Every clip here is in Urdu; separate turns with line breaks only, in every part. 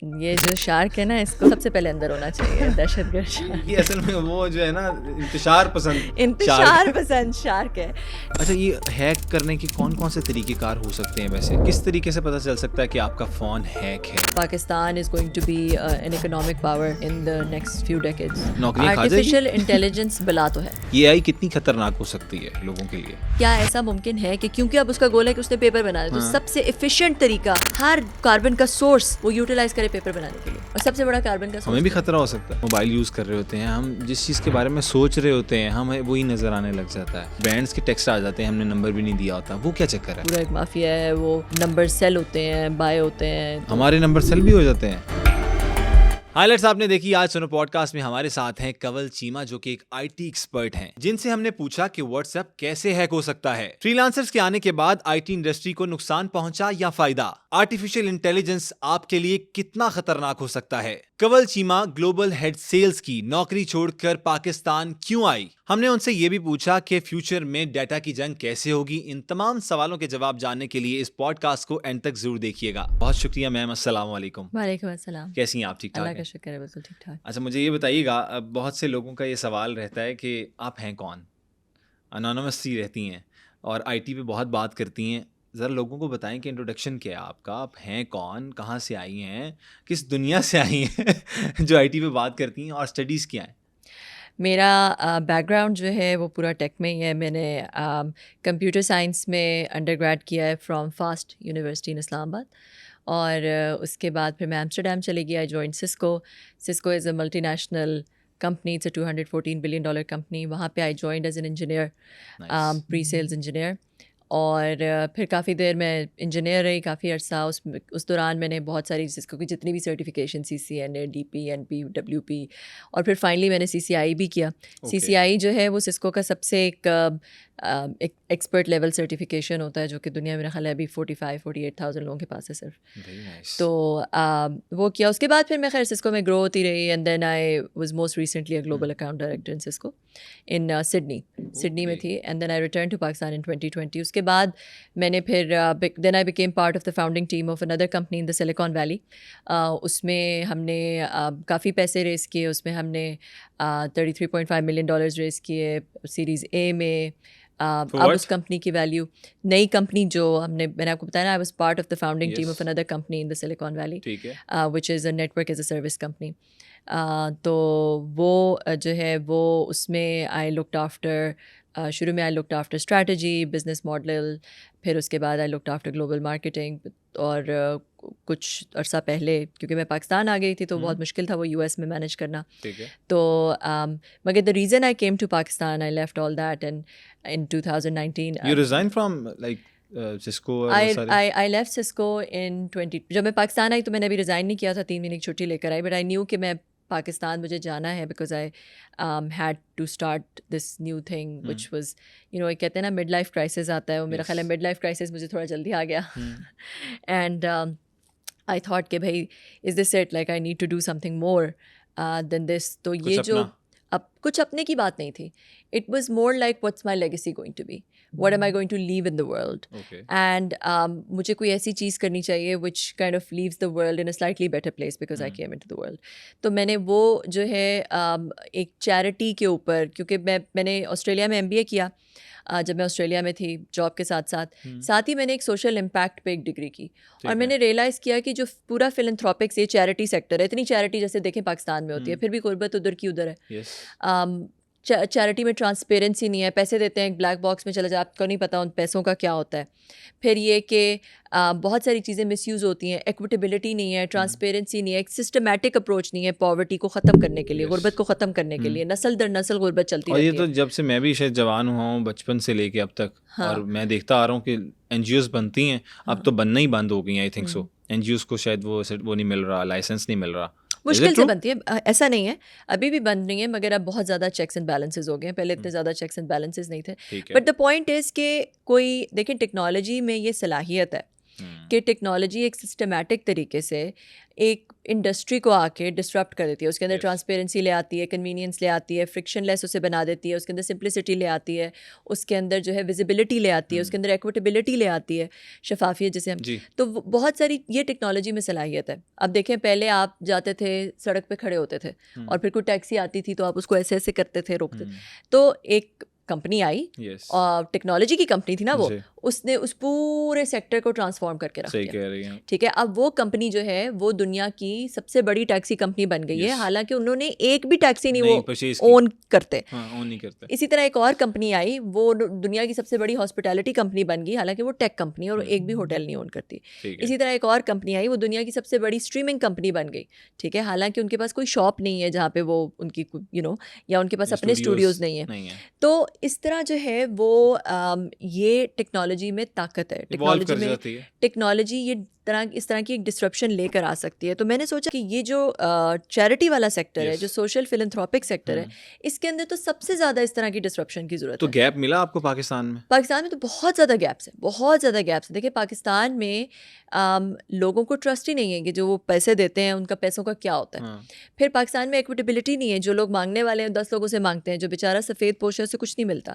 یہ جو شارک ہے نا اس کو سب سے پہلے اندر ہونا چاہیے, دہشت گرد شارک.
یہ اصل میں وہ جو ہے نا انتشار پسند
انتشار پسند شارک ہے.
اچھا, یہ ہیک کرنے کے کون کون سے طریقہ کار ہو سکتے ہیں ویسے؟ کس طریقے سے پتہ چل سکتا ہے کہ آپ کا فون ہیک ہے؟
Pakistan is going to be an economic power in the next few decades.
نوکریاں کھا جائے گی.
Artificial intelligence بلا تو ہے.
یہ آئی کتنی خطرناک ہو سکتی ہے لوگوں کے لیے؟
کیا ایسا ممکن ہے کہ کیونکہ اب اس کا گول ہے کہ اس نے پیپر بنا دیا, تو سب سے ایفیشینٹ طریقہ ہر کاربن کا سورس وہ یوٹیلائز کرے پیپر بنانے کے لیے, اور سب سے بڑا کاربن کا سورس
ہمیں بھی خطرہ ہو سکتا ہے. موبائل یوز کر رہے ہوتے ہیں ہم, جس چیز کے بارے میں سوچ رہے ہوتے ہیں ہمیں وہی نظر آنے لگ جاتا ہے. برانڈس کے ٹیکسٹ آ جاتے ہیں, ہم نے نمبر بھی نہیں دیا ہوتا. وہ کیا چکر ہے؟
پورا ایک مافیا ہے, وہ نمبر سیل ہوتے ہیں, بائے ہوتے ہیں.
ہمارے نمبر سیل بھی ہو جاتے ہیں. ہائی لائٹس آپ نے دیکھی. آج سنو پوڈ کاسٹ میں ہمارے ساتھ ہیں کنول چیمہ, جو کہ ایک آئی ٹی ایکسپرٹ ہیں, جن سے ہم نے پوچھا کہ واٹس ایپ کیسے ہیک ہو سکتا ہے. فری لانسرز کے آنے کے بعد آئی ٹی انڈسٹری کو نقصان پہنچا یا فائدہ؟ آرٹیفیشل انٹیلیجنس آپ کے لیے کتنا خطرناک ہو سکتا ہے؟ کنول چیمہ گلوبل ہیڈ سیلز کی نوکری چھوڑ کر پاکستان کیوں آئی؟ ہم نے ان سے یہ بھی پوچھا کہ فیوچر میں ڈیٹا کی جنگ کیسے ہوگی. ان تمام سوالوں کے جواب جاننے کے لیے اس پوڈ کاسٹ کو اینڈ تک ضرور دیکھیے گا. بہت شکریہ میم. السلام علیکم.
وعلیکم السلام.
کیسی ہیں آپ؟ ٹھیک ٹھاک؟
اللہ کا شکر ہے, بالکل ٹھیک ٹھاک.
اچھا, مجھے یہ بتائیے گا, بہت سے لوگوں کا یہ سوال رہتا ہے کہ آپ ہیں کون؟ انونیمس سی رہتی ہیں اور آئی ٹی پہ بہت بات کرتی ہیں. ذرا لوگوں کو بتائیں کہ انٹروڈکشن کیا ہے آپ کا, آپ ہیں کون, کہاں سے آئی ہیں, کس دنیا سے آئی ہیں جو آئی ٹی پہ بات کرتی ہیں, اور اسٹڈیز کیا ہیں؟
میرا بیک گراؤنڈ جو ہے وہ پورا ٹیک میں ہی ہے. میں نے کمپیوٹر سائنس میں انڈر گریڈ کیا ہے فرام فاسٹ یونیورسٹی ان اسلام آباد, اور اس کے بعد پھر میں ایمسٹرڈیم چلی گئی. I join Cisco. Cisco is a multinational company, it's a $214 billion company. وہاں پہ I joined as an engineer, presales engineer, اور پھر کافی دیر میں انجینئر رہی کافی عرصہ. اس دوران میں نے بہت ساری سسکو کی جتنی بھی certification, C C N A, D P, N P, W P, اور پھر فائنلی میں نے سی سی آئی بھی کیا. سی سی آئی جو ہے وہ سسکو کا سب سے ایک ایکسپرٹ لیول سرٹیفکیشن ہوتا ہے, جو کہ دنیا میں میرا خیال ہے ابھی 48,000 لوگوں کے پاس ہے صرف. تو وہ کیا. اس کے بعد پھر میں خیر سسکو میں گرو ہوتی رہی, and then I was most recently a global account director in Cisco in Sydney میں تھی, and then I return to Pakistan in 2020. اس کے بعد میں نے پھر then I became part of the founding team of Andar company in the Silicon Valley. اس میں ہم نے کافی پیسے ریز کیے. اس میں ہم نے $33.5 million ریز کیے سیریز اے میں. اب اس کمپنی کی ویلیو, نئی کمپنی جو میں نے آپ کو بتایا نا, I was part of the founding team of Andar company in the Silicon valley, which is a network as a service company. تو وہ جو ہے وہ اس میں آئی لکڈ آفٹر, شروع میں I looked after strategy, business model, پھر اس کے بعد I looked after global marketing. اور کچھ عرصہ پہلے کیونکہ میں پاکستان آ گئی تھی تو بہت مشکل تھا وہ یو ایس میں مینیج کرنا. تو مگر the reason I came to Pakistan, I left all that and in 2019
You resigned from like Cisco?
I left Cisco in 20. جب میں پاکستان آئی تو میں نے ابھی ریزائن نہیں کیا تھا, 3 مہینے کی چھٹی لے کر آئی, بٹ آئی نیو کہ میں پاکستان مجھے جانا ہے, because I had to start this new thing which was کہتے ہیں نا مڈ لائف کرائسس آتا ہے, وہ میرا خیال ہے مڈ لائف کرائسس مجھے تھوڑا جلدی آ گیا. اینڈ آئی تھاٹ کہ بھائی is this it, like I need to do something more than this. تو یہ جو اب کچھ اپنے کی بات نہیں تھی, it was more like what's my legacy going to be, what am I going to leave in the world. And مجھے کوئی ایسی چیز کرنی چاہیے which kind of leaves the world in a slightly better place, because I came into the world. تو میں نے وہ جو ہے ایک چیریٹی کے اوپر, کیونکہ میں نے آسٹریلیا میں MBA کیا جب میں آسٹریلیا میں تھی جاب کے ساتھ ہی میں نے ایک سوشل امپیکٹ پہ ایک ڈگری کی, اور میں نے ریئلائز کیا کہ جو پورا فلنتھروپکس یہ چیریٹی سیکٹر ہے, اتنی چیریٹی جیسے دیکھیں پاکستان میں ہوتی ہے, پھر بھی غربت ادھر کی ادھر ہے. چیریٹی میں ٹرانسپیرنسی نہیں ہے, پیسے دیتے ہیں ایک بلیک باکس میں چلا جائے, آپ کو نہیں پتہ ان پیسوں کا کیا ہوتا ہے. پھر یہ کہ بہت ساری چیزیں مس یوز ہوتی ہیں, ایکویٹیبلٹی نہیں ہے, ٹرانسپیرنسی نہیں ہے, ایک سسٹمیٹک اپروچ نہیں ہے پاورٹی کو ختم کرنے کے لیے, غربت کو ختم کرنے کے لیے. نسل در نسل غربت چلتی رہتی ہے.
اور یہ تو جب سے میں بھی شاید جوان ہوا ہوں, بچپن سے لے کے اب تک, اور میں دیکھتا آ رہا ہوں کہ NGOs بنتی ہیں, اب تو بننا ہی بند ہو گئی ہیں. آئی تھنک سو NGOs کو شاید وہ نہیں مل رہا, لائسنس نہیں مل رہا,
مشکل سے بنتی ہے. ایسا نہیں ہے, ابھی بھی بن رہی ہیں, مگر اب بہت زیادہ چیکس اینڈ بیلنسز ہو گئے ہیں. پہلے اتنے زیادہ چیکس اینڈ بیلنسز نہیں تھے. بٹ دا پوائنٹ از کہ کوئی دیکھیں ٹیکنالوجی میں یہ صلاحیت ہے کہ ٹیکنالوجی ایک سسٹمیٹک طریقے سے ایک انڈسٹری کو آ کے ڈسرپٹ کر دیتی ہے. اس کے اندر ٹرانسپیرنسی لے آتی ہے, کنوینئنس لے آتی ہے, فرکشن لیس اسے بنا دیتی ہے, اس کے اندر سمپلسٹی لے آتی ہے, اس کے اندر جو ہے ویزیبلٹی لے آتی ہے, اس کے اندر ایکویٹیبلٹی لے آتی ہے, شفافیت جسے ہم تو بہت ساری یہ ٹیکنالوجی میں صلاحیت ہے. اب دیکھیں پہلے آپ جاتے تھے سڑک پہ کھڑے ہوتے تھے اور پھر کوئی ٹیکسی آتی تھی تو آپ اس کو ایسے ایسے کرتے تھے, روکتے. تو ایک کمپنی آئی اور ٹیکنالوجی کی کمپنی تھی نا وہ, اس نے اس پورے سیکٹر کو ٹرانسفارم کر کے رکھ دیا. ٹھیک ہے, اب وہ کمپنی جو ہے وہ دنیا کی سب سے بڑی ٹیکسی کمپنی بن گئی ہے, حالانکہ انہوں نے ایک بھی ٹیکسی نہیں وہ اون کرتے. اسی طرح ایک اور کمپنی آئی, وہ دنیا کی سب سے بڑی ہاسپٹیلٹی کمپنی بن گئی, حالانکہ وہ ٹیک کمپنی اور ایک بھی ہوٹل نہیں اون کرتی. اسی طرح ایک اور کمپنی آئی, وہ دنیا کی سب سے بڑی اسٹریمنگ کمپنی بن گئی. ٹھیک ہے, حالانکہ ان کے پاس کوئی شاپ نہیں ہے جہاں پہ وہ ان کی یا ان کے پاس اپنے اسٹوڈیوز نہیں ہیں. تو اس طرح جو ہے وہ یہ ٹیکنالوجی میں طاقت ہے, ٹیکنالوجی یہ اس طرح کی ایک ڈسرپشن لے کر آ سکتی ہے. تو میں نے سوچا کہ یہ جو چیریٹی والا سیکٹر ہے, جو سوشل فلنتھروپک سیکٹر ہے, اس کے اندر تو سب سے زیادہ اس طرح کی ڈسرپشن کی ضرورت ہے.
تو گیپ ملا آپ کو پاکستان میں؟
پاکستان میں تو بہت زیادہ گیپس ہیں, بہت زیادہ گیپس ہیں. دیکھیں پاکستان میں لوگوں کو ٹرسٹ ہی نہیں ہے کہ جو وہ پیسے دیتے ہیں ان کا پیسوں کا کیا ہوتا ہے. پھر پاکستان میں ایکویٹیبلٹی نہیں ہے, جو لوگ مانگنے والے ہیں 10 لوگوں سے مانگتے ہیں, جو بیچارہ سفید پوش ہے اسے کچھ نہیں ملتا.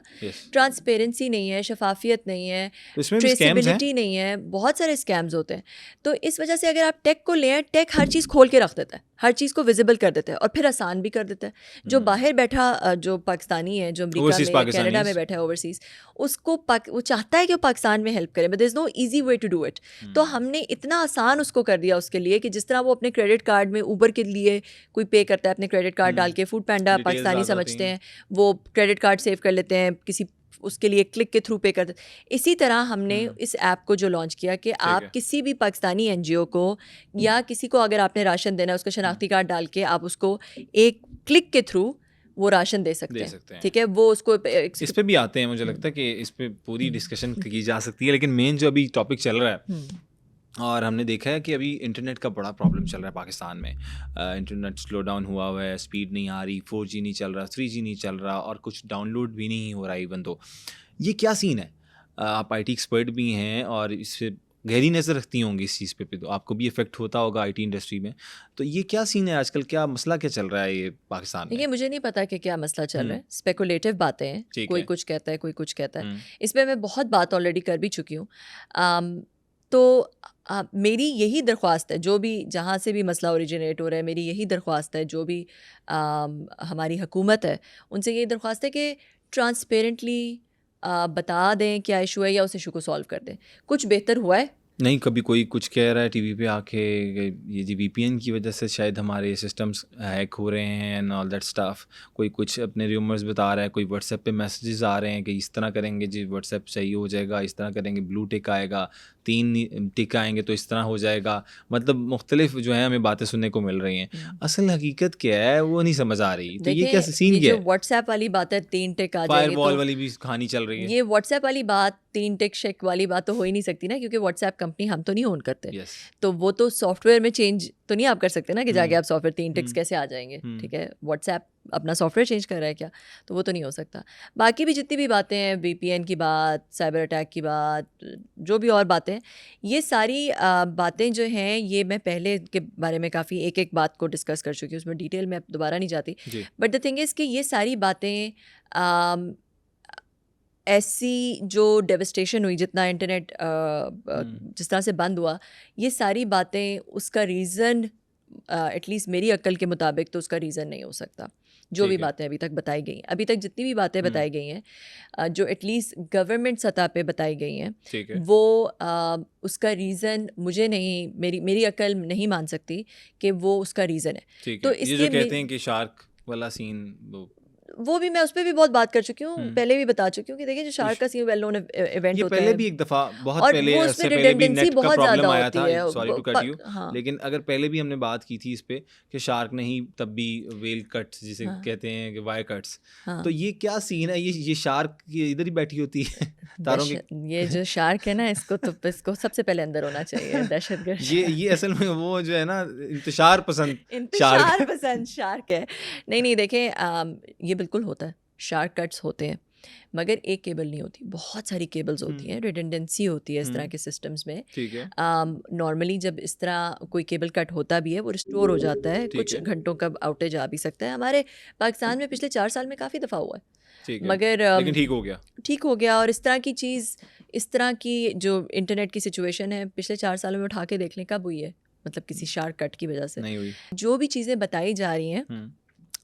ٹرانسپیرنسی نہیں ہے, شفافیت نہیں ہے, ٹریسیبلٹی نہیں ہے, بہت سارے اسکیمز ہوتے ہیں. تو اس وجہ سے اگر آپ ٹیک کو لیں, ٹیک ہر چیز کھول کے رکھ دیتا ہے, ہر چیز کو ویزیبل کر دیتا ہے اور پھر آسان بھی کر دیتا ہے. جو باہر بیٹھا جو پاکستانی ہے, جو امریکہ میں کینیڈا میں بیٹھا ہے اوورسیز, اس کو وہ چاہتا ہے کہ وہ پاکستان میں ہیلپ کرے, but there is no easy way to do it. تو ہم نے اتنا آسان اس کو کر دیا اس کے لیے کہ جس طرح وہ اپنے کریڈٹ کارڈ میں اوبر کے لیے کوئی پے کرتا ہے اپنے کریڈٹ کارڈ ڈال کے, فوڈ پینڈا پاکستانی سمجھتے ہیں, وہ کریڈٹ کارڈ سیو کر لیتے ہیں, کسی اس کے لیے کلک کے تھرو پے کرتے. اسی طرح ہم نے اس ایپ کو جو لانچ کیا کہ آپ کسی بھی پاکستانی این جی او کو یا کسی کو اگر آپ نے راشن دینا ہے, اس کا شناختی کارڈ ڈال کے آپ اس کو ایک کلک کے تھرو وہ راشن دے سکتے ہیں. ٹھیک ہے, وہ اس کو
اس پہ بھی آتے ہیں. مجھے لگتا ہے کہ اس پہ پوری ڈسکشن کی جا سکتی ہے, لیکن مین جو ابھی ٹاپک چل رہا ہے اور ہم نے دیکھا ہے کہ ابھی انٹرنیٹ کا بڑا پرابلم چل رہا ہے پاکستان میں. انٹرنیٹ سلو ڈاؤن ہوا ہوا ہے, اسپیڈ نہیں آ رہی, 4G نہیں چل رہا, 3G نہیں چل رہا, اور کچھ ڈاؤن لوڈ بھی نہیں ہو رہا ایون. تو یہ کیا سین ہے؟ آپ آئی ٹی ایکسپرٹ بھی ہیں اور اس سے گہری نظر رکھتی ہوں گی اس چیز پہ, تو آپ کو بھی افیکٹ ہوتا ہوگا آئی ٹی انڈسٹری میں. تو یہ کیا سین ہے آج کل, کیا مسئلہ کیا چل رہا ہے یہ پاکستان میں؟
دیکھیے مجھے نہیں پتا کہ کیا مسئلہ چل رہا ہے, اسپیکولیٹو باتیں ہیں, کوئی کچھ کہتا ہے کوئی کچھ کہتا ہے. اس پہ میں بہت بات آلریڈی کر بھی چکی ہوں. تو میری یہی درخواست ہے, جو بھی جہاں سے بھی مسئلہ اوریجنیٹ ہو رہا ہے, میری یہی درخواست ہے, جو بھی ہماری حکومت ہے ان سے یہی درخواست ہے کہ ٹرانسپیرنٹلی بتا دیں کیا ایشو ہے یا اس ایشو کو سالو کر دیں. کچھ بہتر ہوا ہے
نہیں؟ کبھی کوئی کچھ کہہ رہا ہے ٹی وی پہ آ کے یہ جی وی پی این کی وجہ سے شاید ہمارے سسٹمس ہیک ہو رہے ہیں اینڈ آل دیٹ اسٹف. کوئی کچھ اپنے ریومرز بتا رہا ہے, کوئی واٹس ایپ پہ میسیجز آ رہے ہیں کہ اس طرح کریں گے جی واٹس ایپ صحیح ہو جائے گا, اس طرح کریں گے بلو ٹک آئے گا, 3 ٹک آئیں گے تو اس طرح ہو جائے گا. مطلب مختلف جو ہیں ہمیں باتیں سننے کو مل رہی ہیں. اصل حقیقت کیا ہے وہ نہیں سمجھ آ رہی. تو یہ کیا سین کیا ہے؟
واٹس ایپ والی بات ہے 3 ٹک آ جائے
فائر وال والی بھی کہانی چل رہی ہے.
یہ واٹس ایپ والی بات 3 ٹک شیک والی بات تو ہو ہی نہیں سکتی نا, کیونکہ واٹس ایپ کمپنی ہم تو نہیں اون کرتے. تو وہ تو سافٹ ویئر میں چینج تو نہیں آپ کر سکتے نا کہ جا کے آپ سافٹ ویئر 3 ٹکس کیسے آ جائیں گے. ٹھیک ہے, واٹس ایپ اپنا سافٹ ویئر چینج کر رہا ہے کیا, تو وہ تو نہیں ہو سکتا. باقی بھی جتنی بھی باتیں ہیں, وی پی این کی بات, سائبر اٹیک کی بات, جو بھی اور باتیں, یہ ساری باتیں جو ہیں یہ میں پہلے کے بارے میں کافی ایک بات کو ڈسکس کر چکی ہوں, اس میں ڈیٹیل میں دوبارہ نہیں جاتی. بٹ دا تھنگ از کہ یہ ساری باتیں ایسی جو ڈیوسٹیشن ہوئی, جتنا انٹرنیٹ جس طرح سے بند ہوا, یہ ساری باتیں اس کا ریزن ایٹ لیسٹ میری عقل کے مطابق تو اس کا ریزن نہیں ہو سکتا. جو بھی باتیں ابھی تک بتائی گئی ہیں, ابھی تک جتنی بھی باتیں بتائی گئی ہیں جو ایٹ لیسٹ گورنمنٹ سطح پہ بتائی گئی ہیں, وہ اس کا ریزن مجھے نہیں, میری عقل نہیں مان سکتی کہ وہ اس کا ریزن ہے. تو اس
لیے کہتے ہیں کہ شارک والا سین,
وہ بھی میں اس پہ بھی بہت بات کر چکی ہوں, پہلے بھی بتا چکی ہوں کہ دیکھیں جو شارک کا سین ویل نون ایونٹ ہوتا ہے,
پہلے بھی ایک دفعہ بہت پہلے سے پہلے بھی نیٹ کا پرابلم آیا تھا, سوری ٹو کٹ یو, لیکن اگر پہلے بھی ہم نے بات کی تھی اس پہ کہ شارک نہیں تب بھی ویل کٹس جسے کہتے ہیں کہ وائر کٹس. تو یہ کیا سین ہے؟ یہ شارک ادھر ہی بیٹھی ہوتی ہے تاروں کی.
یہ جو شارک ہے نا, اس کو سب سے پہلے اندر ہونا چاہیے, دہشت گرد.
یہ اصل میں وہ جو ہے نا انتشار پسند
شارک ہے. نہیں دیکھیں یہ بالکل ہوتا ہے, شارک کٹس ہوتے ہیں, مگر ایک کیبل نہیں ہوتی, بہت ساری کیبلز ہوتی ہیں, ریڈنڈنسی ہوتی ہے اس طرح کے سسٹمز میں.
ٹھیک ہے.
نارملی جب اس طرح کوئی کیبل کٹ ہوتا بھی ہے وہ ریسٹور ہو جاتا ہے, کچھ گھنٹوں کا آؤٹیج آ بھی سکتا ہے. ہمارے پاکستان میں پچھلے 4 سال میں کافی دفعہ ہوا ہے, مگر
لیکن ٹھیک ہو گیا. اور اس طرح کی چیز, اس طرح کی جو انٹرنیٹ کی سچویشن ہے پچھلے 4 سالوں میں اٹھا کے دیکھ لیں کب ہوئی ہے, مطلب کسی شارک کٹ کی وجہ سے نہیں ہوئی. جو بھی چیزیں بتائی جا رہی ہیں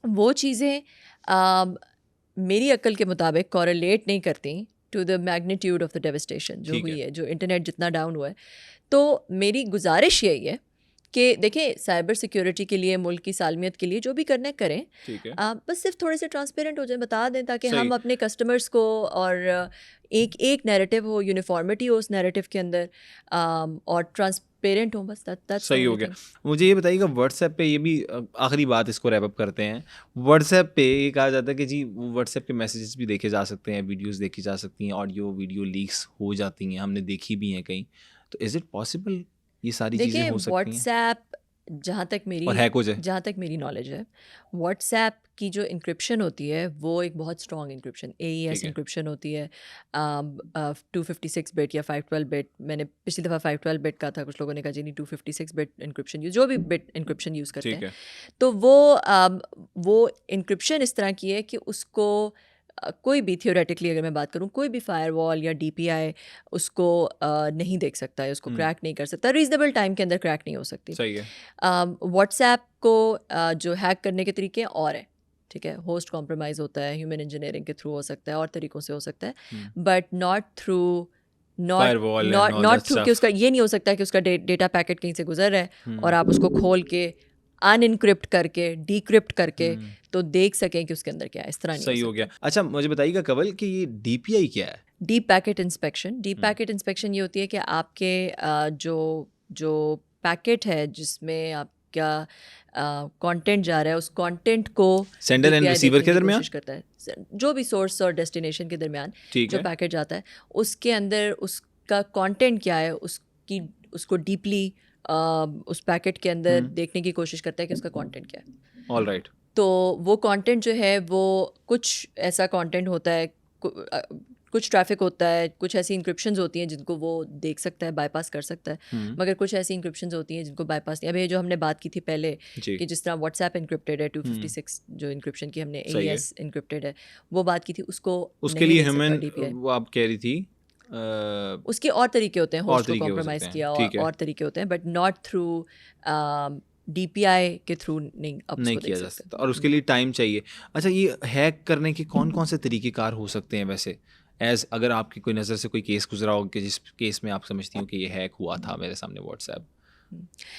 وہ چیزیں میری عقل کے مطابق کوریلیٹ نہیں کرتی to the magnitude of the devastation جو ہوئی ہے, جو انٹرنیٹ جتنا ڈاؤن ہوا ہے. تو میری گزارش یہی ہے کہ دیکھیں سائبر سیکیورٹی کے لیے, ملک کی سالمیت کے لیے جو بھی کرنا ہے کریں, بس صرف تھوڑے سے ٹرانسپیرنٹ ہو جائیں, بتا دیں تاکہ ہم اپنے کسٹمرس کو, اور ایک نیریٹو ہو, یونیفارمٹی ہو اس نیریٹو کے اندر, اور ٹرانسپیرنٹ ہوں, بس صحیح ہو گیا. مجھے یہ بتائیے گا واٹس ایپ پہ, یہ بھی آخری بات اس کو ریپ اپ کرتے ہیں, واٹس ایپ پہ یہ کہا جاتا ہے کہ جی واٹس ایپ کے میسیجز بھی دیکھے جا سکتے ہیں, ویڈیوز دیکھی جا سکتی ہیں, آڈیو ویڈیو لیکس ہو جاتی ہیں, ہم نے دیکھی بھی ہیں کہیں. تو از اٹ پاسبل یہ ساری چیزیں ہو سکتی ہیں؟
واٹس ایپ جہاں تک میری نالج ہے, واٹس ایپ کی جو انکرپشن ہوتی ہے وہ ایک بہت اسٹرانگ انکرپشن, AES انکرپشن ہوتی ہے, 256 بٹ یا 512 بٹ. میں نے پچھلی دفعہ 512 بٹ کا تھا, کچھ لوگوں نے کہا جی نہیں 256 بٹ انکرپشن یوز, جو بھی بٹ انکرپشن یوز کرتے ہیں. تو وہ انکرپشن اس طرح کی ہے کہ اس کو کوئی بھی تھیوریٹکلی اگر میں بات کروں, کوئی بھی فائر وال یا DPI اس کو نہیں دیکھ سکتا ہے, اس کو کریک نہیں کر سکتا, ریزنیبل ٹائم کے اندر کریک نہیں ہو سکتی. واٹس ایپ کو جو ہیک کرنے کے طریقے اور ہیں, ٹھیک ہے, ہوسٹ کمپرومائز ہوتا ہے, ہیومن انجینئرنگ کے تھرو ہو سکتا ہے, اور طریقوں سے ہو سکتا ہے, بٹ ناٹ تھرو کہ اس کا یہ نہیں ہو سکتا کہ اس کا ڈیٹا پیکٹ کہیں سے گزر رہا ہے اور آپ اس کو کھول کے ان انکرپٹ کر کے ڈیکرپٹ کر کے تو دیکھ سکیں کہ اس کے اندر کیا ہے. اس طرح نہیں.
صحیح ہو گیا. اچھا مجھے بتائیے گا کنول کہ یہ DPI کیا ہے؟
Deep packet inspection. Deep packet inspection یہ ہوتی ہے کہ آپ کے جو پیکٹ ہے جس میں آپ کا کانٹینٹ جا رہا ہے, اس کانٹینٹ کو
سینڈر اینڈ ریسیور کے درمیان
کوشش کرتا ہے, جو بھی سورس اور ڈیسٹینیشن کے درمیان جو پیکٹ جاتا ہے اس کے اندر اس کا کانٹینٹ کیا ہے, اس کو ڈیپلی اس پیکٹ کے اندر دیکھنے کی کوشش کرتا ہے کہ اس کا کانٹینٹ کیا ہے.
All right.
تو وہ کانٹینٹ جو ہے وہ کچھ ایسا کانٹینٹ ہوتا ہے, کچھ ٹریفک ہوتا ہے, کچھ ایسی انکرپشنز ہوتی ہیں جن کو وہ دیکھ سکتا ہے, بائی پاس کر سکتا ہے, مگر کچھ ایسی انکرپشنز ہوتی ہیں جن کو بائی پاس نہیں. ابھی جو ہم نے بات کی تھی پہلے کہ جس طرح واٹس ایپ انکرپٹیڈ ہے, 256 جو انکرپشن کی ہم نے AES انکرپٹیڈ ہے وہ بات کی تھی, اس کے لیے ہیومن
وہ آپ کہہ رہی تھی
اس کے اور طریقے ہوتے ہیں, ہوسٹ کو کمپرومائز کیا اور طریقے ہوتے ہیں, بٹ ناٹ تھرو DPI کے تھرو نہیں
کیا جا سکتا, اور اس کے لیے ٹائم چاہیے. اچھا یہ ہیک کرنے کے کون سے طریقے کار ہو سکتے ہیں ویسے, ایز اگر آپ کی کوئی نظر سے کوئی کیس گزرا ہو کہ جس کیس میں آپ سمجھتی ہوں کہ یہ ہیک ہوا تھا میرے سامنے واٹس ایپ؟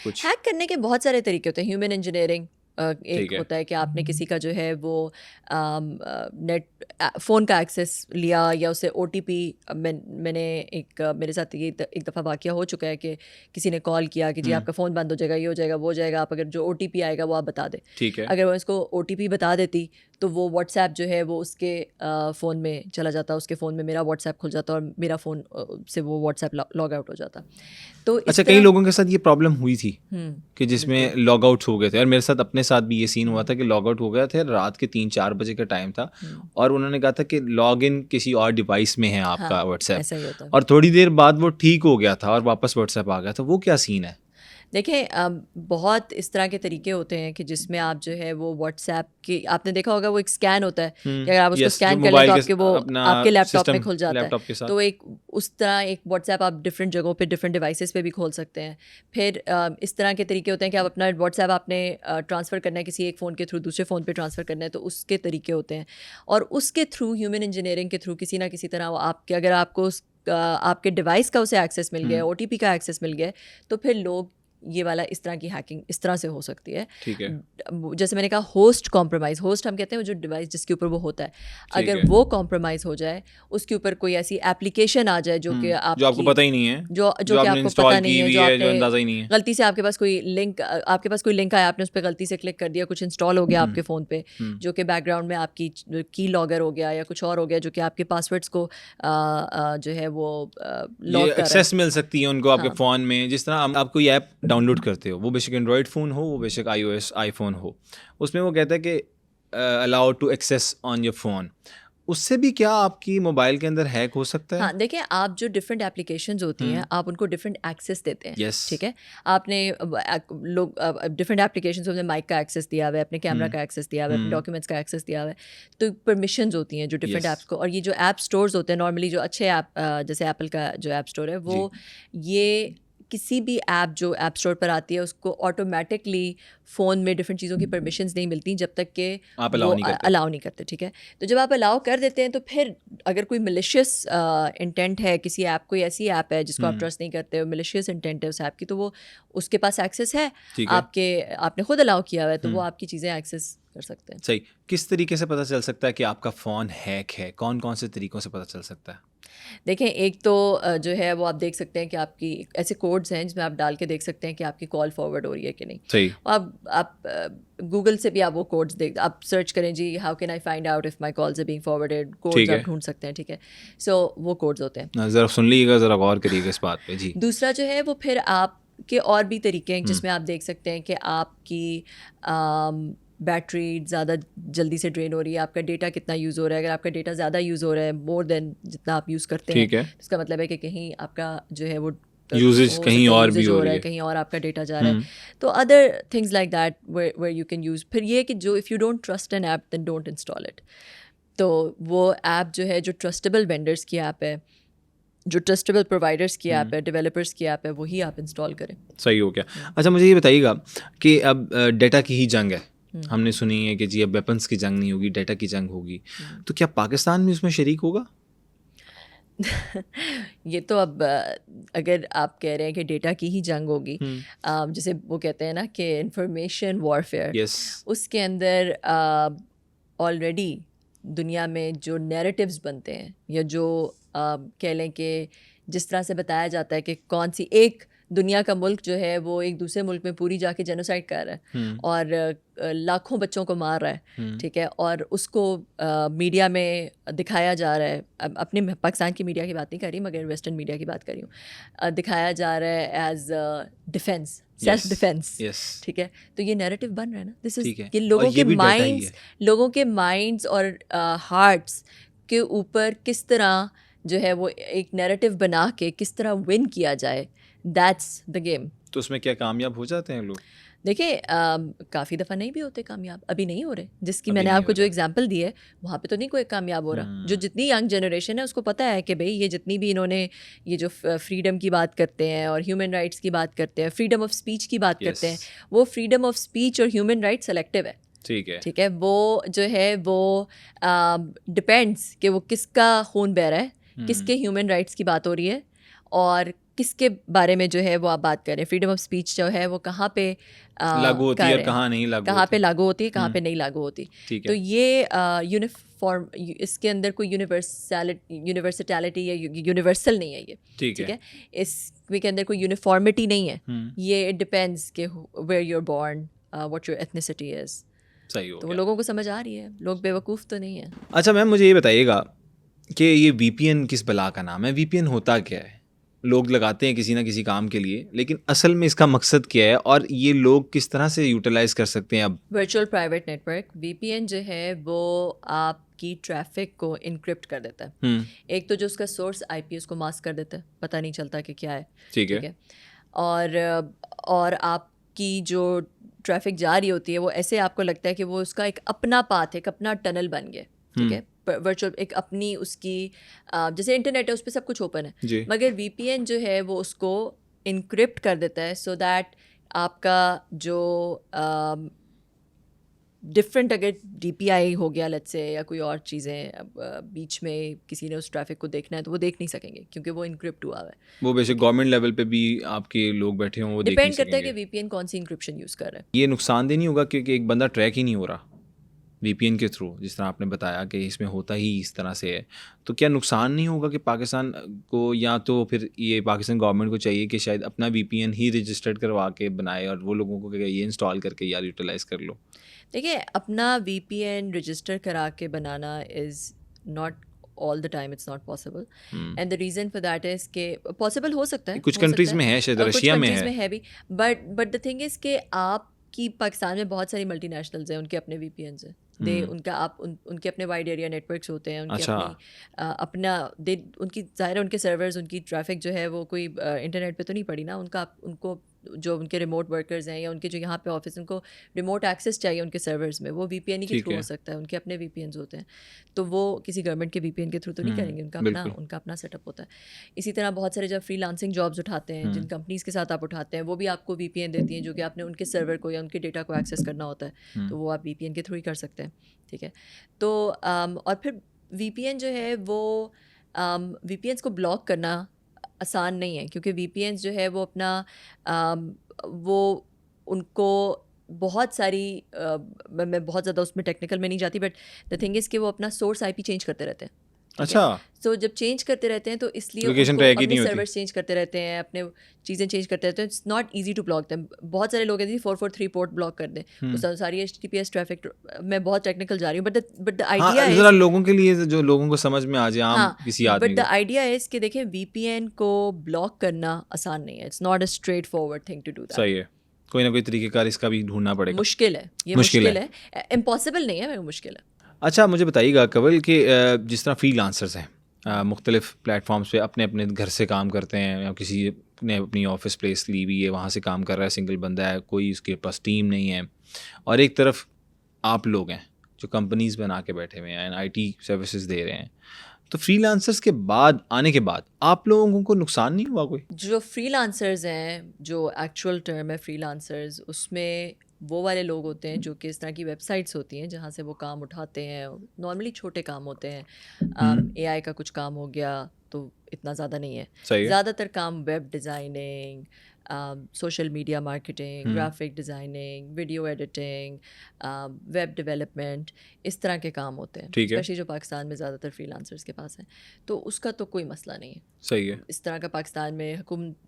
کچھ ہیک کرنے کے بہت سارے طریقے ہوتے ہیں. ہیومن انجینئرنگ ایک ہوتا ہے کہ آپ نے کسی کا جو ہے وہ نیٹ فون کا ایکسیس لیا, یا اسے OTP, میں نے میرے ساتھ یہ ایک دفعہ واقعہ ہو چکا ہے کہ کسی نے کال کیا کہ جی آپ کا فون بند ہو جائے گا, یہ ہو جائے گا, وہ ہو جائے گا, آپ اگر جو OTP آئے گا وہ آپ بتا دیں.
ٹھیک ہے.
اگر وہ اس کو OTP بتا دیتی تو وہ واٹس ایپ جو ہے وہ اس کے فون میں چلا جاتا, اس کے فون میں میرا واٹس ایپ کھل جاتا اور میرا فون سے وہ واٹس ایپ لاگ آؤٹ ہو جاتا. تو
اچھا کئی لوگوں کے ساتھ یہ پرابلم ہوئی تھی کہ جس میں لاگ آؤٹ ہو گئے تھے, اور میرے ساتھ اپنے ساتھ بھی یہ سین ہوا تھا کہ لاگ آؤٹ ہو گیا تھا, رات کے 3-4 بجے کا ٹائم تھا, اور انہوں نے کہا تھا کہ لاگ ان کسی اور ڈیوائس میں ہے آپ کا واٹس ایپ, اور تھوڑی دیر بعد وہ ٹھیک ہو گیا تھا اور واپس واٹس ایپ آ گیا تھا. وہ کیا سین ہے؟
دیکھیں بہت اس طرح کے طریقے ہوتے ہیں کہ جس میں آپ جو ہے وہ واٹس ایپ کی, آپ نے دیکھا ہوگا وہ ایک اسکین ہوتا ہے, اگر آپ اس کو اسکین کر لیں تو آپ کے وہ آپ کے لیپ ٹاپ میں کھل جاتا ہے. تو ایک اس طرح ایک واٹس ایپ آپ ڈفرینٹ جگہوں پہ ڈفرینٹ ڈیوائسیز پہ بھی کھول سکتے ہیں. پھر اس طرح کے طریقے ہوتے ہیں کہ آپ اپنا واٹس ایپ آپ نے ٹرانسفر کرنا ہے کسی ایک فون کے تھرو دوسرے فون پہ ٹرانسفر کرنا ہے, تو اس کے طریقے ہوتے ہیں. اور اس کے تھرو ہیومن انجینئرنگ کے تھرو کسی نہ کسی طرح آپ کے, اگر آپ کو آپ کے ڈیوائس کا اسے ایکسیس مل گیا, OTP کا ایکسیس مل گیا, تو پھر لوگ یہ والا اس طرح کی ہیکنگ اس طرح سے ہو سکتی ہے. جیسے میں نے کہا ہوسٹ کمپرومائز, ہوسٹ ہم کہتے ہیں جو ڈیوائس جس کے اوپر وہ ہوتا ہے, اگر وہ کمپرومائز ہو جائے, اس کے اوپر کوئی ایسی ایپلیکیشن آ جائے جو کہ آپ
کو پتہ ہی نہیں ہے,
جو کہ آپ کو پتہ نہیں ہے, جو آپ نے غلطی سے آپ کے پاس کوئی لنک آیا, آپ نے اس پہ غلطی سے کلک کر دیا, کچھ انسٹال ہو گیا آپ کے فون پہ, جو کہ بیک گراؤنڈ میں آپ کی کی لاگر ہو گیا یا کچھ اور ہو گیا, جو کہ آپ کے پاسورڈس کو جو ہے وہ لاگ کر
ایکسیس مل سکتی ہے ان کو آپ کے فون میں. جس طرح آپ کوئی ایپ ڈاؤن لوڈ کرتے ہو, وہ بے شک اینڈرائڈ فون ہو, وہ بے شک iOS آئی فون ہو, اس میں وہ کہتا ہے کہ allow to access on your phone. اس سے بھی کیا آپ کی موبائل کے اندر ہیک ہو سکتا ہے؟
ہاں دیکھیں، آپ جو ڈفرینٹ اپلیکیشنز ہوتی ہیں آپ ان کو ڈفرینٹ ایکسیس دیتے ہیں.
یس.
ٹھیک ہے، آپ نے لوگ ڈفرینٹ ایپلیکیشنز ہوتے ہیں، مائک کا ایکسیس دیا ہوا ہے، اپنے کیمرہ کا ایکسیس دیا ہوا ہے، اپنے ڈاکیومنٹس کا ایکسیس دیا ہوا ہے. تو پرمیشنز ہوتی ہیں جو ڈفرینٹ ایپس کو. اور یہ جو ایپ اسٹورز ہوتے ہیں نارملی، جو اچھے ایپ جیسے ایپل کا جو ایپ اسٹور ہے، وہ یہ کسی بھی ایپ جو ایپ اسٹور پر آتی ہے اس کو آٹومیٹکلی فون میں ڈفرینٹ چیزوں کی پرمیشنز نہیں ملتی جب تک کہ وہ الاؤ نہیں کرتے. ٹھیک ہے، تو جب آپ الاؤ کر دیتے ہیں تو پھر اگر کوئی ملیشیس انٹینٹ ہے کسی ایپ، کوئی ایسی ایپ ہے جس کو آپ ٹرسٹ نہیں کرتے ہو، ملیشیس انٹینٹ ہے اس ایپ کی، تو وہ اس کے پاس ایکسیس ہے آپ نے خود الاؤ کیا ہوا ہے، تو وہ آپ کی چیزیں ایکسیس کر سکتے ہیں.
صحیح. کس طریقے سے پتہ چل سکتا ہے کہ آپ کا فون ہیک ہے؟ کون کون سے طریقوں سے پتہ چل سکتا ہے؟
دیکھیں، ایک تو جو ہے وہ آپ دیکھ سکتے ہیں کہ آپ کی ایسے کوڈز ہیں جس میں آپ ڈال کے دیکھ سکتے ہیں کہ آپ کی کال فارورڈ ہو رہی ہے کہ نہیں.
صحیح.
آپ گوگل سے بھی آپ وہ کوڈز آپ سرچ کریں، جی how can I find out if my calls are being forwarded, codes آپ ڈھونڈ سکتے ہیں. ٹھیک ہے، سو وہ کوڈز ہوتے ہیں.
ذرا سن لیجیے گا، ذرا غور کریے گا اس بات پہ. جی.
دوسرا جو ہے وہ پھر آپ کے اور بھی طریقے ہیں جس میں آپ دیکھ سکتے ہیں کہ آپ کی بیٹری زیادہ جلدی سے ڈرین ہو رہی ہے، آپ کا ڈیٹا کتنا یوز ہو رہا ہے. اگر آپ کا ڈیٹا زیادہ یوز ہو رہا ہے، مور دین جتنا آپ یوز کرتے ہیں، اس کا مطلب ہے کہ کہیں آپ کا جو ہے وہ
یوزیج کہیں اور بھی ہو رہا ہے،
کہیں اور آپ کا ڈیٹا جا رہا ہے. تو other things like that where you can use. پھر یہ کہ جو if you don't trust an app then don't install it. تو وہ ایپ جو ہے جو ٹرسٹیبل وینڈرس کی ایپ ہے، جو ٹرسٹیبل پرووائڈرس کی ایپ ہے، ڈیولپرس کی ایپ ہے، وہی آپ انسٹال کریں.
صحیح ہو گیا. اچھا مجھے یہ بتائیے گا کہ اب ڈیٹا کی ہی جنگ ہے، ہم نے سنی ہے کہ جی اب ویپنس کی جنگ نہیں ہوگی، ڈیٹا کی جنگ ہوگی. تو کیا پاکستان بھی اس میں شریک ہوگا؟
یہ تو اب اگر آپ کہہ رہے ہیں کہ ڈیٹا کی ہی جنگ ہوگی، جسے وہ کہتے ہیں نا کہ انفارمیشن وارفیئر، اس کے اندر آلریڈی دنیا میں جو نیریٹیوز بنتے ہیں، یا جو کہہ لیں کہ جس طرح سے بتایا جاتا ہے کہ کون سی ایک دنیا کا ملک جو ہے وہ ایک دوسرے ملک میں پوری جا کے جینوسائڈ کر رہا ہے اور لاکھوں بچوں کو مار رہا ہے. ٹھیک ہے، اور اس کو میڈیا میں دکھایا جا رہا ہے. اپنے پاکستان کی میڈیا کی بات نہیں کر رہی مگر ویسٹرن میڈیا کی بات کر رہی ہوں. دکھایا جا رہا ہے ایز ڈیفینس، سیلف ڈیفینس. ٹھیک ہے، تو یہ نیریٹو بن رہا ہے نا. دس از کہ لوگوں کے مائنڈس اور ہارٹس کے اوپر کس طرح جو ہے وہ ایک نیریٹو بنا کے کس طرح ون کیا جائے. That's the game.
تو اس میں کیا کامیاب ہو جاتے ہیں لوگ؟
دیکھیں، کافی دفعہ نہیں بھی ہوتے کامیاب، ابھی نہیں ہو رہے. جس کی میں نے آپ کو جو ایگزامپل دی ہے وہاں پہ تو نہیں کوئی کامیاب ہو رہا. جو جتنی ینگ جنریشن ہے اس کو پتہ ہے کہ بھئی یہ جتنی بھی انہوں نے یہ جو فریڈم کی بات کرتے ہیں اور ہیومن رائٹس کی بات کرتے ہیں، فریڈم آف اسپیچ کی بات کرتے ہیں، وہ فریڈم آف اسپیچ اور ہیومن رائٹ سلیکٹیو ہے. ٹھیک ہے، وہ جو ہے وہ ڈپینڈس کہ وہ کس کا خون بہہ رہا ہے، کس کے ہیومن رائٹس کی بات ہو رہی ہے اور کس کے بارے میں جو ہے وہ آپ بات کریں. فریڈم آف اسپیچ جو ہے وہ کہاں پہ
لاگو ہوتی ہے اور کہاں نہیں لاگو،
کہاں پہ لاگو ہوتی ہے، کہاں پہ نہیں لاگو ہوتی. تو یہ یونیفارم، اس کے اندر کوئی یونیورسٹیلٹی یا یونیورسل نہیں ہے. یہ ٹھیک ہے، اس کے اندر کوئی یونیفارمٹی نہیں ہے. یہ ڈپینڈس کہ where you are born, what your ethnicity is.
صحیح ہو.
تو وہ لوگوں کو سمجھ آ رہی ہے، لوگ بیوقوف تو نہیں ہیں.
اچھا میم مجھے یہ بتائیے گا کہ یہ وی پی این کس بلا کا نام ہے؟ وی پی این ہوتا کیا ہے؟ لوگ لگاتے ہیں کسی نہ کسی کام کے لیے، لیکن اصل میں اس کا مقصد کیا ہے اور یہ لوگ کس طرح سے یوٹیلائز کر سکتے ہیں؟ اب
ورچوئل پرائیویٹ نیٹ ورک، وی پی این جو ہے وہ آپ کی ٹریفک کو انکرپٹ کر دیتا ہے. ایک تو جو اس کا سورس آئی پی اس کو ماسک کر دیتا ہے، پتہ نہیں چلتا کہ کیا ہے. ٹھیک ہے، اور آپ کی جو ٹریفک جا رہی ہوتی ہے وہ ایسے آپ کو لگتا ہے کہ وہ اس کا ایک اپنا پاتھ، ایک اپنا ٹنل بن گیا. ٹھیک ہے، ورچوئل ایک اپنی اس کی جیسے انٹرنیٹ ہے اس پہ سب کچھ اوپن ہے، مگر وی پی این جو ہے وہ اس کو انکرپٹ کر دیتا ہے سو دیٹ آپ کا جو ڈفرینٹ اگر ڈی پی آئی ہو گیا لیٹس سے یا کوئی اور چیزیں بیچ میں کسی نے اس ٹریفک کو دیکھنا ہے تو وہ دیکھ نہیں سکیں گے کیونکہ وہ انکرپٹ ہوا ہے.
وہ بیسک گورنمنٹ لیول پہ بھی آپ کے لوگ بیٹھے ہوں وہ دیکھ نہیں سکیں گے.
ڈپینڈ کرتا ہے کہ وی پی این کون سی انکرپشن یوز کر رہا ہے.
یہ نقصان دہ نہیں ہوگا کیونکہ ایک بندہ ٹریک ہی نہیں ہو رہا وی پی این کے تھرو، جس طرح آپ نے بتایا کہ اس میں ہوتا ہی اس طرح سے ہے، تو کیا نقصان نہیں ہوگا کہ پاکستان کو، یا تو پھر یہ پاکستان گورنمنٹ کو چاہیے کہ شاید اپنا وی پی این ہی رجسٹرڈ کروا کے بنائے اور وہ لوگوں کو کہ یہ انسٹال کر کے یار یوٹیلائز کر لو؟
دیکھیے، اپنا وی پی این رجسٹر کرا کے بنانا is not all the time, it's not possible. And the reason for that is کہ possible ہو سکتا ہے
کچھ کنٹریز میں ہے، شاید رشیا میں ہے
بھی, but the thing is کہ آپ کہ پاکستان میں بہت ساری ملٹی نیشنلز ہیں, ان کے اپنے وی پی اینز ہیں, ان کا ان کے اپنے وائڈ ایریا نیٹ ورکس ہوتے ہیں, ان کے اپنا ان کی ظاہر ہے ان کے سرورز, ان کی ٹریفک جو ہے وہ کوئی انٹرنیٹ پہ تو نہیں پڑی نا, ان کو جو ان کے ریموٹ ورکرز ہیں یا ان کے جو یہاں پہ آفس, ان کو ریموٹ ایکسیس چاہیے ان کے سرورز میں, وہ وی پی این کے تھرو ہو سکتا ہے, ان کے اپنے وی پی اینز ہوتے ہیں, تو وہ کسی گورنمنٹ کے وی پی این کے تھرو تو نہیں کریں گے, ان کا اپنا سیٹ اپ ہوتا ہے. اسی طرح بہت سارے جب فری لانسنگ جابس اٹھاتے ہیں, جن کمپنیز کے ساتھ آپ اٹھاتے ہیں, وہ بھی آپ کو وی پی این دیتی ہیں, جو کہ آپ نے ان کے سرور کو یا ان کے ڈیٹا کو ایکسیس کرنا ہوتا ہے, تو وہ آپ وی پی این کے تھرو ہی کر سکتے ہیں. ٹھیک ہے, تو اور پھر وی پی این جو ہے وہ وی پی اینس کو بلاک کرنا آسان نہیں ہے, کیونکہ وی پی اینس جو ہے وہ اپنا وہ ان کو بہت ساری میں بہت زیادہ اس میں ٹیکنیکل میں نہیں جاتی, بٹ دا تھنگ از کہ وہ اپنا سورس آئی پی چینج کرتے رہتے ہیں.
اچھا,
سو جب چینج کرتے رہتے ہیں تو اس لیے اپنے سرورس چینج کرتے رہتے ہیں, اپنے چیزیں چینج کرتے رہتے ہیں. It's not easy to block them. بہت سارے لوگ کہتے ہیں 443 پورٹ بلاک کر دیں, وہ ساری H T P S traffic. میں بہت ٹیکنیکل جا رہی ہوں, بٹ دا آئیڈیا ہے
ذرا لوگوں کے لیے جو لوگوں کو سمجھ میں آ جائے عام کسی آدمی کو.
بٹ دا آئیڈیا ہے کہ دیکھیں وی پی این کو بلاک کرنا آسان نہیں ہے. It's not a straightforward thing to do that.
صحیح ہے, کوئی نہ کوئی طریقہ کار اس کا بھی ڈھونڈنا پڑے گا.
مشکل ہے, یہ مشکل ہے, امپاسبل نہیں ہے, مشکل ہے.
اچھا مجھے بتائیے گا کنول کہ جس طرح فری لانسرز ہیں مختلف پلیٹ فارمس پہ اپنے اپنے گھر سے کام کرتے ہیں, یا کسی نے اپنی آفس پلیس لی ہوئی ہے وہاں سے کام کر رہا ہے, سنگل بندہ ہے, کوئی اس کے پاس ٹیم نہیں ہے, اور ایک طرف آپ لوگ ہیں جو کمپنیز بنا کے بیٹھے ہوئے ہیں, آئی ٹی سروسز دے رہے ہیں, تو فری لانسرز کے بعد آنے کے بعد آپ لوگوں کو نقصان نہیں ہوا کوئی؟
جو فری لانسرز ہیں, جو ایکچوئل ٹرم ہے فری لانسرز, اس میں وہ والے لوگ ہوتے ہیں جو کہ اس طرح کی ویب سائٹس ہوتی ہیں جہاں سے وہ کام اٹھاتے ہیں. نارملی چھوٹے کام ہوتے ہیں, اے آئی کا کچھ کام ہو گیا تو اتنا زیادہ نہیں ہے. زیادہ تر کام web designing, social media marketing, graphic designing, video editing, web development, اس طرح کے کام ہوتے ہیں, اسپیشلی جو پاکستان میں زیادہ تر فری لانسرز کے پاس ہیں. تو اس کا تو کوئی مسئلہ نہیں ہے.
صحیح ہے.
اس طرح کا پاکستان میں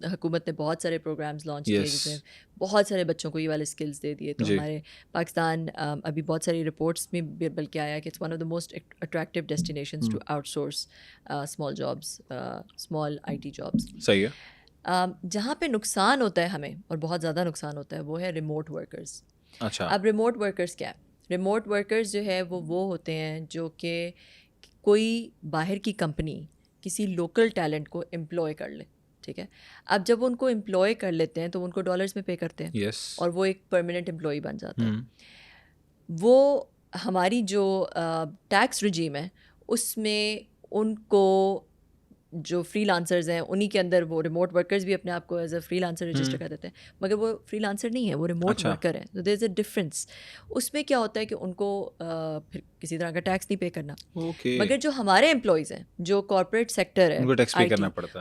حکومت نے بہت سارے پروگرامز لانچ کیے جس میں بہت سارے بچوں کو یہ والے اسکلز دے دیے. تو ہمارے پاکستان ابھی بہت ساری رپورٹس میں بلکہ آیا کہ it's one of the most attractive destinations to outsource small jobs, small I T jobs.
صحیح ہے.
جہاں پہ نقصان ہوتا ہے ہمیں, اور بہت زیادہ نقصان ہوتا ہے, وہ ہے ریموٹ ورکرز.
اچھا,
اب ریموٹ ورکرز کیا ہے؟ ریموٹ ورکرز جو ہے وہ ہوتے ہیں جو کہ کوئی باہر کی کمپنی کسی لوکل ٹیلنٹ کو امپلوائے کر لے. ٹھیک ہے, اب جب ان کو امپلوائے کر لیتے ہیں تو ان کو ڈالرز میں پے کرتے ہیں, اور وہ ایک پرماننٹ امپلائی بن جاتا ہے. وہ ہماری جو ٹیکس رجیم ہے اس میں ان کو جو فری لانسرز ہیں انہی کے اندر وہ ریموٹ ورکرز بھی اپنے آپ کو as a free lancer register کر دیتے ہیں, مگر وہ فری لانسر نہیں ہے, وہ ریموٹ ورکر ہے. تو دیر از اے ڈفرینس. اس میں کیا ہوتا ہے کہ ان کو پھر کسی طرح کا ٹیکس نہیں پے کرنا. مگر جو ہمارے امپلائیز ہیں جو کارپوریٹ سیکٹر ہے,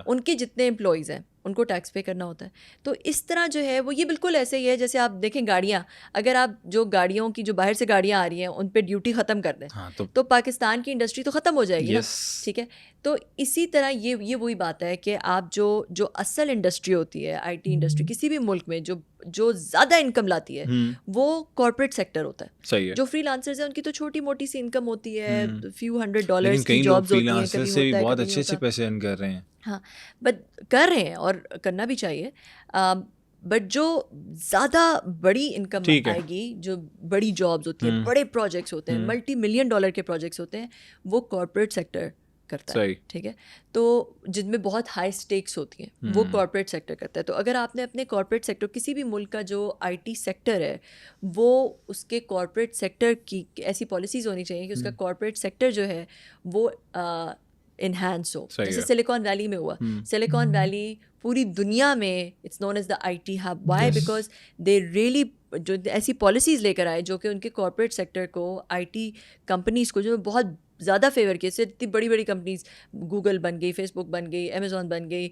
ان کے جتنے امپلائیز ہیں ان کو ٹیکس پے کرنا ہوتا ہے. تو اس طرح جو ہے وہ یہ بالکل ایسے ہی ہے جیسے آپ دیکھیں گاڑیاں, اگر آپ جو گاڑیوں کی جو باہر سے گاڑیاں آ رہی ہیں ان پہ ڈیوٹی ختم کر دیں تو پاکستان کی انڈسٹری تو ختم ہو جائے گی نا. ٹھیک ہے, تو اسی طرح یہ وہی بات ہے کہ آپ جو اصل انڈسٹری ہوتی ہے, آئی ٹی انڈسٹری کسی بھی ملک میں جو زیادہ انکم لاتی ہے وہ کارپوریٹ سیکٹر ہوتا ہے. جو فری لانسرز ہیں ان کی تو چھوٹی موٹی سی انکم ہوتی ہے, فیو $100 کی جابز ہوتی ہیں, کبھی
بہت اچھے اچھے پیسے ارن کر رہے ہیں.
ہاں, بٹ کر رہے ہیں اور کرنا بھی چاہیے. بٹ جو زیادہ بڑی انکم آئے گی, جو بڑی جابز ہوتی ہیں, بڑے پروجیکٹس ہوتے ہیں, ملٹی $1 ملین کے پروجیکٹس ہوتے ہیں, وہ کارپوریٹ سیکٹر کرتا ہے. ٹھیک ہے, تو جن میں بہت ہائی اسٹیکس ہوتی ہیں وہ کارپوریٹ سیکٹر کرتا ہے. تو اگر آپ نے اپنے کارپوریٹ سیکٹر, کسی بھی ملک کا جو آئی ٹی سیکٹر ہے, وہ اس کے کارپوریٹ سیکٹر کی ایسی پالیسیز ہونی چاہیے کہ اس کا کارپوریٹ سیکٹر جو ہے وہ انہینس ہو. جیسے سلیکان ویلی میں ہوا. سلیکان ویلی پوری دنیا میں it's known as the I T hub. Why? Because they really جو ایسی پالیسیز لے کر آئے جو کہ ان کے کارپوریٹ سیکٹر کو, آئی ٹی کمپنیز کو جو بہت زیادہ فیور کیے. سے اتنی بڑی بڑی کمپنیز, گوگل بن گئی, فیس بک بن گئی, امیزون بن گئی,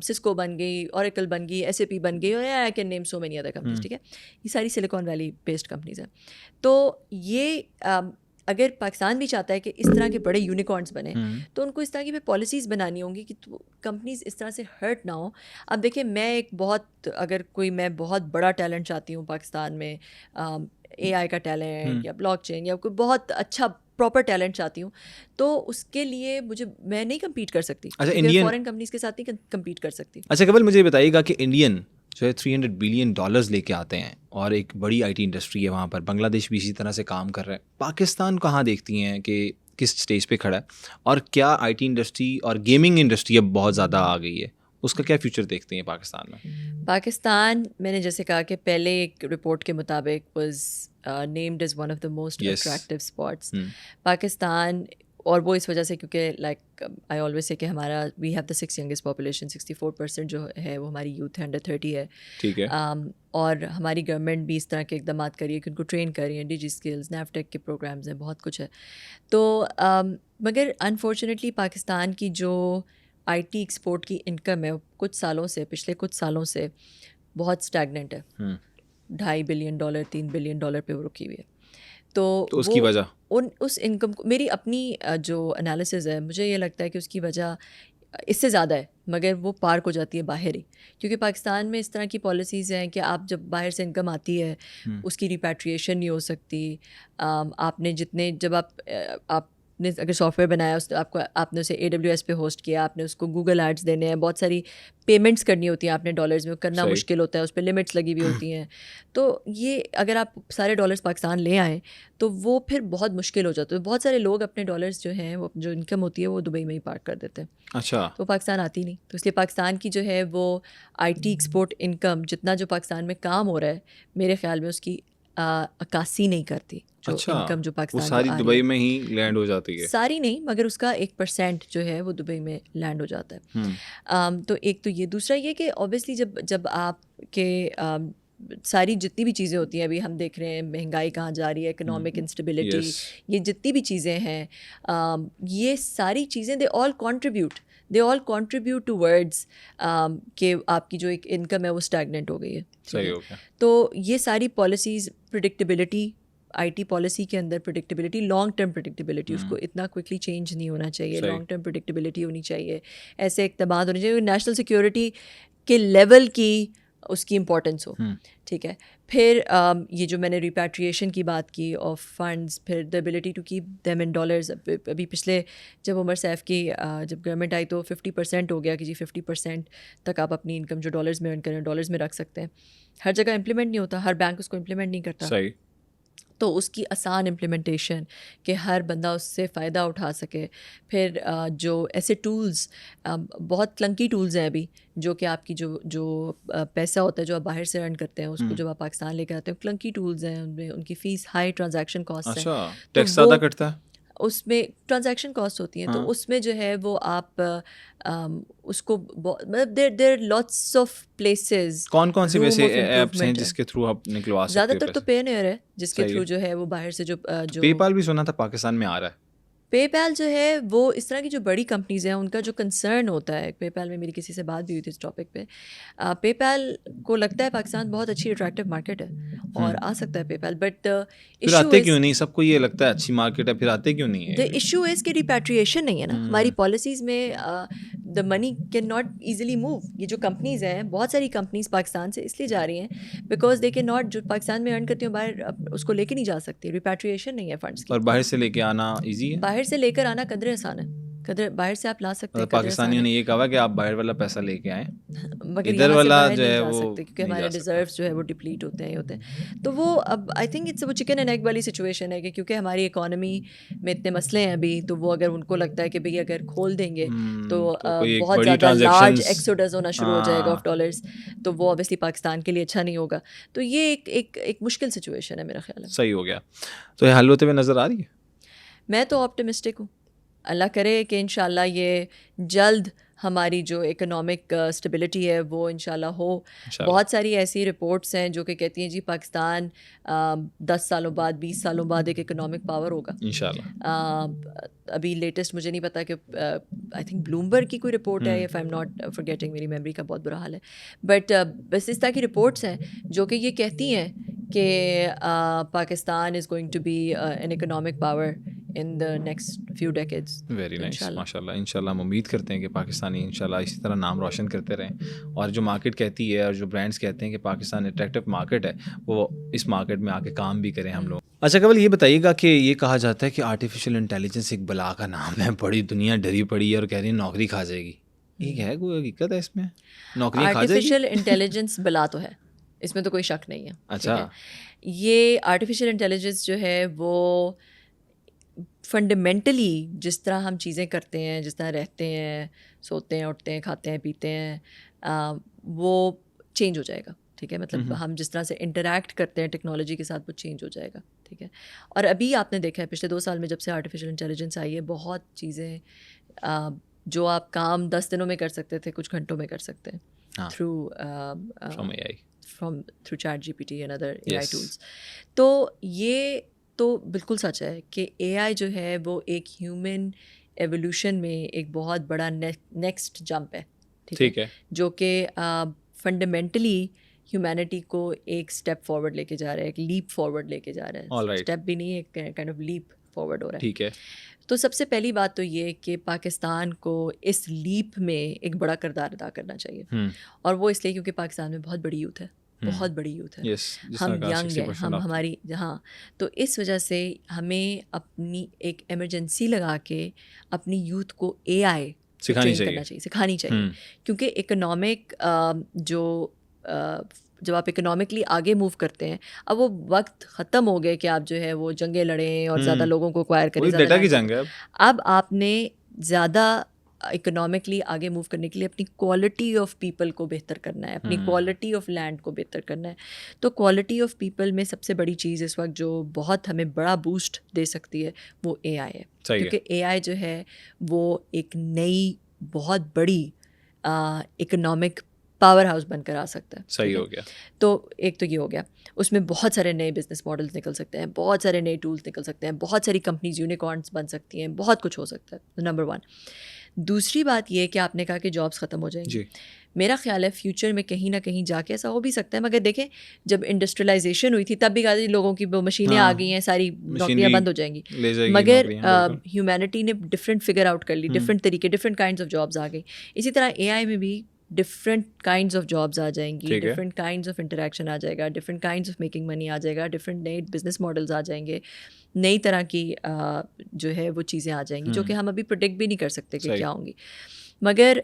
سسکو بن گئی, اوریکل بن گئی, ایس اے پی بن گئی, اور I can name so many other companies. ٹھیک ہے, یہ ساری سلیکان ویلی بیسڈ کمپنیز ہیں. تو یہ اگر پاکستان بھی چاہتا ہے کہ اس طرح کے بڑے یونیکارنس بنیں تو ان کو اس طرح کی پالیسیز بنانی ہوں گی کہ کمپنیز اس طرح سے ہرٹ نہ ہوں. اب دیکھیں, میں بہت بڑا ٹیلنٹ چاہتی ہوں پاکستان میں, اے آئی کا ٹیلنٹ یا بلاک چین یا کوئی بہت اچھا پراپر ٹیلنٹ چاہتی ہوں, تو اس کے لیے میں نہیں کمپیٹ کر سکتی, فارن کمپنیز کے ساتھ نہیں کمپیٹ کر سکتی.
اچھا کنول, مجھے بتائیے گا کہ انڈین جو ہے $300 بلین لے کے آتے ہیں اور ایک بڑی آئی ٹی انڈسٹری ہے وہاں پر. بنگلہ دیش بھی اسی طرح سے کام کر رہا ہے. پاکستان کہاں دیکھتی ہیں کہ کس اسٹیج پہ کھڑا ہے, اور کیا آئی ٹی انڈسٹری اور گیمنگ انڈسٹری اب بہت زیادہ آ گئی ہے, اس کا کیا فیوچر دیکھتے ہیں پاکستان میں؟
پاکستان, میں نے جیسے کہا کہ پہلے ایک رپورٹ کے مطابق was named as one of the most attractive spots. Pakistan, اور وہ اس وجہ سے کیونکہ لائک آئی آلویز سے کہ ہمارا we have the 6 youngest population, 64% جو ہے وہ ہماری یوتھ ہے, انڈر 30 ہے.
ٹھیک ہے.
اور ہماری گورنمنٹ بھی اس طرح کے اقدامات کر رہی ہے کہ ان کو ٹرین کر رہی ہیں, ڈی جی اسکلز, نیفٹیک کے پروگرامز ہیں, بہت کچھ ہے. تو مگر انفارچونیٹلی پاکستان کی جو آئی ٹی ایکسپورٹ کی انکم ہے کچھ سالوں سے, پچھلے کچھ سالوں سے بہت اسٹیگننٹ ہے. $2.5 بلین $3 بلین پہ وہ رکی ہوئی ہے. تو
اس کی وجہ
اس انکم کو, میری اپنی جو انالیسز ہے, مجھے یہ لگتا ہے کہ اس کی وجہ اس سے زیادہ ہے, مگر وہ پارک ہو جاتی ہے باہر ہی. کیونکہ پاکستان میں اس طرح کی پالیسیز ہیں کہ آپ جب باہر سے انکم آتی ہے اس کی ریپیٹریشن نہیں ہو سکتی. آپ نے جتنے, جب آپ نے اگر سافٹ ویئر بنایا, اس آپ نے اسے AWS پہ ہوسٹ کیا, آپ نے اس کو گوگل ایڈس دینے ہیں, بہت ساری پیمنٹس کرنی ہوتی ہیں آپ نے ڈالرز میں, کرنا مشکل ہوتا ہے, اس پہ لمٹس لگی ہوئی ہوتی ہیں. تو یہ اگر آپ سارے ڈالرز پاکستان لے آئیں تو وہ پھر بہت مشکل ہو جاتا ہے. بہت سارے لوگ اپنے ڈالرز جو ہیں, وہ جو انکم ہوتی ہے وہ دبئی میں ہی پارک کر دیتے ہیں.
اچھا.
تو پاکستان آتی نہیں. تو اس لیے پاکستان کی جو ہے وہ آئی ٹی ایکسپورٹ انکم, جتنا جو پاکستان میں کام ہو رہا ہے, میرے خیال میں اس کی عکاسی نہیں کرتی. جو انکم جو پاکستان
وہ ساری دبئی میں ہی لینڈ ہو جاتی ہے.
ساری نہیں, مگر اس کا 1% جو ہے وہ دبئی میں لینڈ ہو جاتا ہے. تو ایک تو یہ, دوسرا یہ کہ اوبیسلی جب آپ کے ساری جتنی بھی چیزیں ہوتی ہیں, ابھی ہم دیکھ رہے ہیں مہنگائی کہاں جا رہی ہے, اکنامک انسٹیبلٹی, یہ جتنی بھی چیزیں ہیں, یہ ساری چیزیں دے آل کنٹریبیوٹ ٹو ورڈز کہ آپ کی جو ایک انکم ہے وہ اسٹیگننٹ ہو گئی ہے.
صحیح ہو گیا.
تو یہ ساری پالیسیز, پریڈکٹیبلٹی, آئی ٹی پالیسی کے اندر پریڈکٹیبلٹی, لانگ ٹرم پریڈکٹیبلٹی, اس کو اتنا کوئکلی چینج نہیں ہونا چاہیے. لانگ ٹرم پریڈکٹیبلٹی ہونی چاہیے, ایسے اقدامات ہونے چاہیے نیشنل سیکیورٹی کے لیول کی اس کی امپورٹنس ہو. ٹھیک ہے. پھر یہ جو میں نے ریپیٹریشن کی بات کی آف فنڈز, پھر the ability to keep them in dollars. ابھی پچھلے جب عمر سیف کی جب گورنمنٹ آئی تو 50% ہو گیا کہ جی 50% تک آپ اپنی انکم جو ڈالرز میں ارن کریں ڈالرز میں رکھ سکتے ہیں. ہر جگہ امپلیمنٹ نہیں ہوتا, ہر بینک اس کو امپلیمنٹ نہیں کرتا.
صحیح.
تو اس کی آسان امپلیمنٹیشن کہ ہر بندہ اس سے فائدہ اٹھا سکے. پھر جو ایسے ٹولز, بہت کلنکی ٹولز ہیں ابھی, جو کہ آپ کی جو پیسہ ہوتا ہے جو آپ باہر سے ارن کرتے ہیں, اس کو جب آپ پاکستان لے کے آتے ہیں, کلنکی ٹولز ہیں, ان میں ان کی فیس ہائی, ٹرانزیکشن کاسٹ ہے.
اچھا, ٹیکس زیادہ کٹتا ہے
اس میں, ٹرانزیکشن کاسٹ ہوتی ہیں. تو اس میں جو ہے وہ آپ اس کو مطلب دیر لاٹس آف پلیسز.
کون سی ویسے ایپس ہیں جس کے تھرو آپ نکلوا سکتے ہیں؟
زیادہ تر تو پے نیئر ہے جس کے تھرو جو ہے وہ باہر سے جو
پے پال بھی سنا تھا پاکستان میں آ رہا ہے.
پے پیل جو ہے وہ اس طرح کی جو بڑی کمپنیز ہیں ان کا جو کنسرن ہوتا ہے, پے پیل میں میری کسی سے بات بھی ہوئی تھی اس ٹاپک پہ. پے پیل کو لگتا ہے پاکستان بہت اچھی اٹریکٹیو مارکیٹ ہے اور آ سکتا ہے پے پیل, بٹ
پھر آتے کیوں نہیں؟ سب کو یہ لگتا ہے اچھی مارکیٹ ہے, پھر آتے کیوں نہیں ہے؟
دا ایشو از کہ ریپیٹریشن نہیں ہے نا ہماری پالیسیز میں. The money can not easily move. یہ جو کمپنیز ہیں, بہت ساری کمپنیز پاکستان سے اس لیے جا رہی ہیں بیکاز دے کین ناٹ, جو پاکستان میں ارن کرتی ہوں باہر اس کو لے کے نہیں جا سکتی, ریپیٹریشن نہیں ہے فنڈس کی.
اور باہر سے لے کے آنا ایزی ہے؟
باہر سے لے کر آنا قدرے آسان ہے, قدر باہر سے آپ لا سکتے ہیں.
پاکستانیوں نے یہ کہا کہ آپ باہر والا پیسہ لے کے آئیں,
مگر
ادھر والا جو ہے
وہ
وہ
کیونکہ ہمارے ریزروس جو ہے وہ ڈپلیٹ ہوتے ہیں ہوتے ہیں. تو وہ اب آئی تھنک اٹس وہ چکن اینڈ ایگ والی سچویشن ہے کہ کیونکہ ہماری اکانومی میں اتنے مسئلے ہیں ابھی, تو وہ اگر ان کو لگتا ہے کہ بھئی اگر کھول دیں گے تو بہت زیادہ لارج ایکسوڈس ہونا شروع ہو جائے گا آف ڈالرز, تو وہ اوبیسلی پاکستان کے لیے اچھا نہیں ہوگا. تو یہ ایک مشکل سچویشن ہے میرا خیال ہے.
صحیح ہو گیا. تو یہ حل ہوتے ہوئے نظر آ رہی ہے؟
میں تو آپٹمسٹک ہوں, اللہ کرے کہ انشاءاللہ یہ جلد ہماری جو اکنامک اسٹیبلٹی ہے وہ انشاءاللہ ہو. بہت ساری ایسی رپورٹس ہیں جو کہ کہتی ہیں جی پاکستان 10 سالوں بعد 20 سالوں بعد ایک اکنامک پاور ہوگا انشاءاللہ. ابھی لیٹسٹ مجھے نہیں پتا کہ آئی تھنک بلومبرگ کی کوئی رپورٹ ہے, اف آئی ایم ناٹ فرگیٹنگ, میری میموری کا بہت برا حال ہے, بٹ بس اس طرح کی رپورٹس ہیں جو کہ یہ کہتی ہیں کہ Pakistan is going to be an economic power in the next few decades.
Very nice, ماشاء اللہ. ان شاء اللہ ہم امید کرتے ہیں کہ پاکستانی ان شاء اللہ اسی طرح نام روشن کرتے رہیں, اور جو مارکیٹ کہتی ہے اور جو برانڈس کہتے ہیں کہ پاکستان اٹریکٹیو مارکیٹ ہے, وہ اس مارکیٹ میں آ کے کام بھی کریں ہم لوگ. اچھا کنول, یہ بتائیے گا کہ یہ کہا جاتا ہے کہ آرٹیفیشیل انٹیلیجنس ایک بلا کا نام ہے, بڑی دنیا ڈری پڑی ہے اور کہہ رہی ہے نوکری کھا جائے گی, ایک ہے کوئی حقیقت ہے اس میں؟ نوکریاں کھا جائے گی؟
آرٹیفیشیل انٹیلیجنس بلا تو ہے، اس میں تو کوئی شک نہیں ہے.
اچھا.
یہ آرٹیفیشیل انٹیلیجنس جو ہے وہ فنڈامنٹلی جس طرح ہم چیزیں کرتے ہیں، جس طرح رہتے ہیں، سوتے ہیں، اٹھتے ہیں، کھاتے ہیں، پیتے ہیں، وہ چینج ہو جائے گا. ٹھیک ہے، مطلب ہم جس طرح سے انٹریکٹ کرتے ہیں ٹیکنالوجی کے ساتھ وہ چینج ہو جائے گا. ٹھیک ہے، اور ابھی آپ نے دیکھا ہے پچھلے 2 سال میں جب سے آرٹیفیشیل انٹیلیجنس آئی ہے، بہت چیزیں جو آپ کام 10 دنوں میں کر سکتے تھے کچھ گھنٹوں میں کر سکتے ہیں through through ChatGPT and other A I tools. تو یہ تو بالکل سچ ہے کہ اے آئی جو ہے وہ ایک ہیومن ایولیوشن میں ایک بہت بڑا نیکسٹ جمپ ہے. ٹھیک ہے، جو کہ فنڈامنٹلی ہیومینٹی کو ایک اسٹیپ فارورڈ لے کے جا رہا ہے، ایک لیپ فارورڈ لے کے جا رہا ہے. اسٹیپ بھی نہیں، ایک کائنڈ آف لیپ فارورڈ ہو رہا ہے.
ٹھیک ہے،
تو سب سے پہلی بات تو یہ کہ پاکستان کو اس لیپ میں ایک بڑا کردار ادا کرنا چاہیے. اور وہ اس لیے کیونکہ پاکستان میں بہت بڑی یوتھ ہے، بہت بڑی یوتھ ہے. ہم ینگ ہیں، ہم ہماری ہاں، تو اس وجہ سے ہمیں اپنی ایک ایمرجنسی لگا کے اپنی یوتھ کو اے آئی ٹرین کرنا چاہیے، سکھانی چاہیے. کیونکہ اکنامک جب آپ اکنامکلی آگے موو کرتے ہیں، اب وہ وقت ختم ہو گئے کہ آپ جو ہے وہ جنگیں لڑیں اور زیادہ لوگوں کو ایکوائر کریں.
ڈیٹا کی جنگ ہے.
اب آپ نے زیادہ اکنامکلی آگے موو کرنے کے لیے اپنی کوالٹی آف پیپل کو بہتر کرنا ہے، اپنی کوالٹی آف لینڈ کو بہتر کرنا ہے. تو کوالٹی آف پیپل میں سب سے بڑی چیز اس وقت جو بہت ہمیں بڑا بوسٹ دے سکتی ہے وہ اے آئی ہے. کیونکہ اے آئی جو ہے وہ ایک نئی بہت بڑی اکنامک پاور ہاؤس بن کر آ سکتا ہے.
صحیح ہو گیا.
تو ایک تو یہ ہو گیا، اس میں بہت سارے نئے بزنس ماڈلز نکل سکتے ہیں، بہت سارے نئے ٹولس نکل سکتے ہیں، بہت ساری کمپنیز یونیکارنس بن سکتی ہیں، بہت کچھ ہو سکتا ہے. نمبر 1. دوسری بات یہ کہ آپ نے کہا کہ جابس ختم ہو جائیں گی. میرا خیال ہے فیوچر میں کہیں نہ کہیں جا کے ایسا ہو بھی سکتا ہے. مگر دیکھیں جب انڈسٹریلائزیشن ہوئی تھی تب بھی کہا تھا لوگوں کی مشینیں آ گئی ہیں، ساری نوکریاں بند ہو جائیں گی. مگر ہیومینٹی نے ڈفرینٹ فگر آؤٹ کر لی، ڈفرینٹ طریقے، ڈفرینٹ کائنڈس آف جابس آ گئی. اسی طرح اے آئی میں بھی ڈفرینٹ کائنڈس آف جابس آ جائیں گی، ڈفرینٹ کائنڈس آف انٹریکشن آ جائے گا، different kinds of making money آ جائے گا، ڈفرینٹ نئے بزنس ماڈلز آ جائیں گے، نئی طرح کی جو ہے وہ چیزیں آ جائیں گی جو کہ ہم ابھی پروڈکٹ بھی نہیں کر سکتے کہ کیا ہوں گی. مگر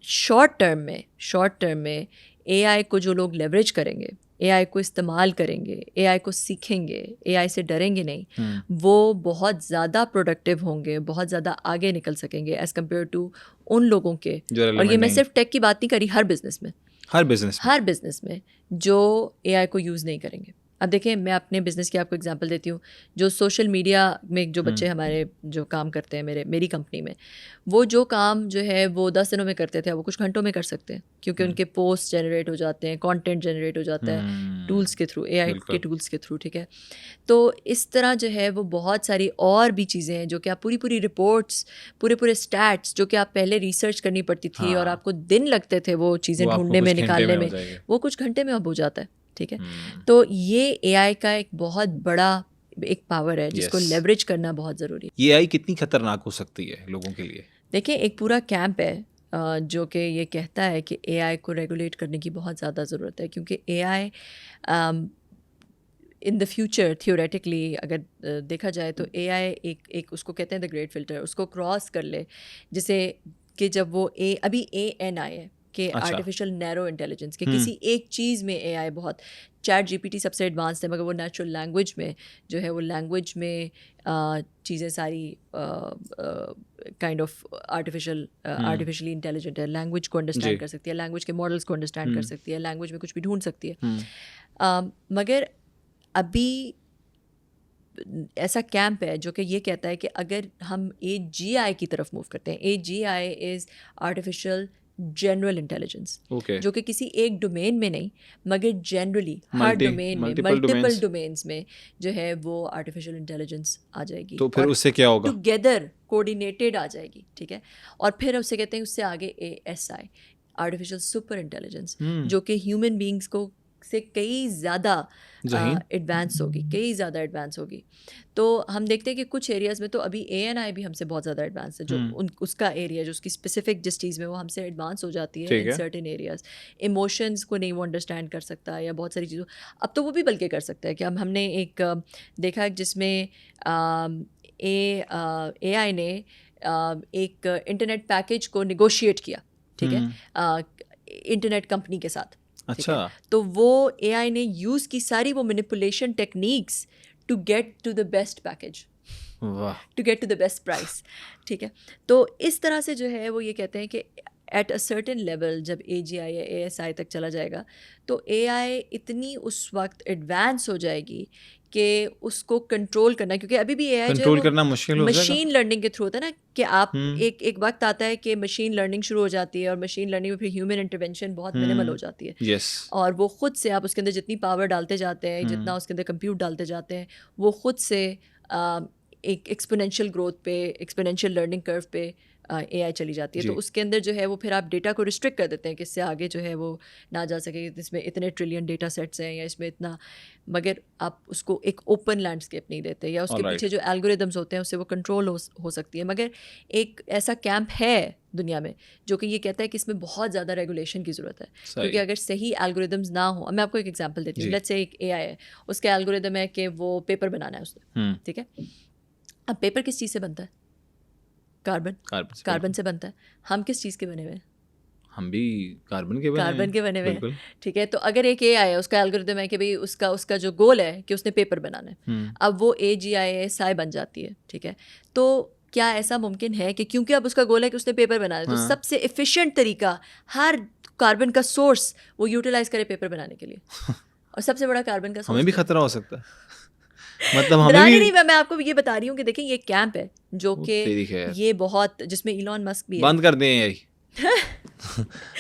شارٹ ٹرم میں اے آئی کو جو لوگ لیوریج کریں گے، اے آئی کو استعمال کریں گے، اے آئی کو سیکھیں گے، اے آئی سے ڈریں گے نہیں، وہ بہت زیادہ پروڈکٹیو ہوں گے، بہت زیادہ آگے نکل سکیں گے ایز کمپیئر ٹو ان لوگوں کے. اور یہ میں صرف ٹیک کی بات نہیں کری، ہر بزنس میں جو اے آئی کو یوز نہیں کریں گے. اب دیکھیں میں اپنے بزنس کی آپ کو ایگزامپل دیتی ہوں. جو سوشل میڈیا میں جو بچے ہمارے جو کام کرتے ہیں میری کمپنی میں، وہ جو کام جو ہے وہ 10 دنوں میں کرتے تھے وہ کچھ گھنٹوں میں کر سکتے ہیں، کیونکہ ان کے پوسٹ جنریٹ ہو جاتے ہیں، کانٹینٹ جنریٹ ہو جاتا ہے ٹولس کے تھرو، اے آئی کے ٹولس کے تھرو. ٹھیک ہے، تو اس طرح جو ہے وہ بہت ساری اور بھی چیزیں ہیں جو کہ آپ پوری رپورٹس، پورے اسٹیٹس جو کہ آپ پہلے ریسرچ کرنی پڑتی تھی اور آپ کو دن لگتے تھے وہ چیزیں ڈھونڈنے میں، نکالنے میں، وہ کچھ گھنٹے میں اب ہو جاتا ہے. ٹھیک ہے، تو یہ اے آئی کا ایک بہت بڑا ایک پاور ہے جس کو لیوریج کرنا بہت ضروری ہے.
یہ اے آئی کتنی خطرناک ہو سکتی ہے لوگوں کے لیے؟
دیکھیں ایک پورا کیمپ ہے جو کہ یہ کہتا ہے کہ اے آئی کو ریگولیٹ کرنے کی بہت زیادہ ضرورت ہے، کیونکہ اے آئی ان دا فیوچر تھیوریٹکلی اگر دیکھا جائے تو اے آئی ایک اس کو کہتے ہیں دا گریٹ فلٹر، اس کو کراس کر لے، جسے کہ جب وہ ابھی اے این آئی ہے کہ آرٹیفیشیل نیرو انٹیلیجنس، کہ کسی ایک چیز میں اے آئی بہت، chat G P T sub سے ایڈوانس ہے مگر وہ نیچرل لینگویج میں جو ہے وہ لینگویج میں چیزیں ساری کائنڈ آف آرٹیفیشلی انٹیلیجنٹ ہے، لینگویج کو انڈرسٹینڈ کر سکتی ہے، لینگویج کے ماڈلس کو انڈرسٹینڈ کر سکتی ہے، لینگویج میں کچھ بھی ڈھونڈ سکتی ہے. مگر ابھی ایسا کیمپ ہے جو کہ یہ کہتا ہے کہ اگر ہم اے جی آئی کی طرف موو کرتے ہیں، اے جی آئی از آرٹیفیشیل جنرل انٹیلیجنس، جو کہ کسی ایک ڈومین میں نہیں مگر جنرلی ہر ڈومین میں، ملٹیپل ڈومینس میں جو ہے وہ آرٹیفیشیل انٹیلیجنس آ جائے گی.
تو پھر اس سے کیا ہوگا؟
ٹوگیدر کوآرڈینیٹڈ آ جائے گی. ٹھیک ہے، اور پھر اس سے کہتے ہیں اس سے آگے A S I, artificial super intelligence, جو کہ ہیومن بینگس کو سے کئی زیادہ ایڈوانس ہوگی. تو ہم دیکھتے ہیں کہ کچھ ایریاز میں تو ابھی اے این آئی بھی ہم سے بہت زیادہ ایڈوانس ہے، جو اس کا ایریا جو اس کی اسپیسیفک جس چیز میں وہ ہم سے ایڈوانس ہو جاتی ہے ان سرٹن ایریاز. ایموشنس کو نہیں وہ انڈرسٹینڈ کر سکتا یا بہت ساری چیزوں، اب تو وہ بھی بلکہ کر سکتا ہے کہ ہم نے ایک دیکھا جس میں اے آئی نے ایک انٹرنیٹ پیکیج کو نیگوشیٹ کیا, ٹھیک ہے, انٹرنیٹ کمپنی کے ساتھ.
اچھا,
تو وہ اے آئی نے یوز کی ساری وہ manipulation techniques to get to the best package, to get to the best price, ٹھیک ہے. تو اس طرح سے جو ہے وہ یہ کہتے ہیں کہ ایٹ اے سرٹن لیول جب اے جی آئی یا اے ایس آئی تک چلا جائے گا تو اے آئی اتنی اس وقت ایڈوانس ہو جائے گی کہ اس کو کنٹرول کرنا, کیونکہ ابھی بھی اے آئی
کنٹرول کرنا مشکل ہو جائے گا.
مشین لرننگ کے تھرو ہوتا ہے نا کہ آپ ایک وقت آتا ہے کہ مشین لرننگ شروع ہو جاتی ہے, اور مشین لرننگ میں پھر ہیومن انٹرونشن بہت منیمل ہو جاتی ہے, اور وہ خود سے آپ اس کے اندر جتنی پاور ڈالتے جاتے ہیں, جتنا اس کے اندر کمپیوٹ ڈالتے جاتے ہیں, وہ خود سے ایک ایکسپونینشیل گروتھ پہ, ایکسپونینشیل لرننگ کرو پہ اے آئی چلی جاتی ہے. تو اس کے اندر جو ہے وہ پھر آپ ڈیٹا کو ریسٹرکٹ کر دیتے ہیں کہ اس سے آگے جو ہے وہ نہ جا سکے, اس میں اتنے ٹریلین ڈیٹا سیٹس ہیں یا اس میں اتنا, مگر آپ اس کو ایک اوپن لینڈسکیپ نہیں دیتے, یا اس کے پیچھے جو الگوریدمز ہوتے ہیں اس سے وہ کنٹرول ہو سکتی ہے. مگر ایک ایسا کیمپ ہے دنیا میں جو کہ یہ کہتا ہے کہ اس میں بہت زیادہ ریگولیشن کی ضرورت ہے, کیونکہ اگر صحیح الگوریدمز نہ ہوں. میں آپ کو ایک ایگزامپل دیتی ہوں. لیٹس سے ایک اے آئی ہے, اس کا الگوریدم ہے کہ وہ پیپر بنانا ہے اس نے, ٹھیک ہے. اب پیپر کس چیز سے بنتا ہے؟ کاربن سے بنتا ہے. ہم کس چیز کے بنے ہوئے ہیں؟
ہم بھی کاربن کے بنے ہوئے ہیں,
ٹھیک ہے. تو اگر ایک اے آئی ہے, اس کا الگوریدم ہے کہ بھائی اس کا جو گول ہے کہ اس نے پیپر بنانا ہے, اب وہ اے جی آئی ایس آئی بن جاتی ہے, ٹھیک ہے. تو کیا ایسا ممکن ہے کہ کیونکہ اب اس کا گول ہے کہ اس نے پیپر بنانا ہے, تو سب سے ایفیشینٹ طریقہ ہر کاربن کا سورس وہ یوٹیلائز کرے پیپر بنانے کے لیے, اور سب سے بڑا کاربن کا سورس
ہمیں بھی خطرہ ہو سکتا ہے. مطلب
بنانے نہیں, میں آپ کو یہ بتا رہی ہوں کہ دیکھیں یہ کیمپ ہے جو کہ یہ بہت, جس میں ایلون مسک بھی ہے.
بند کر دیں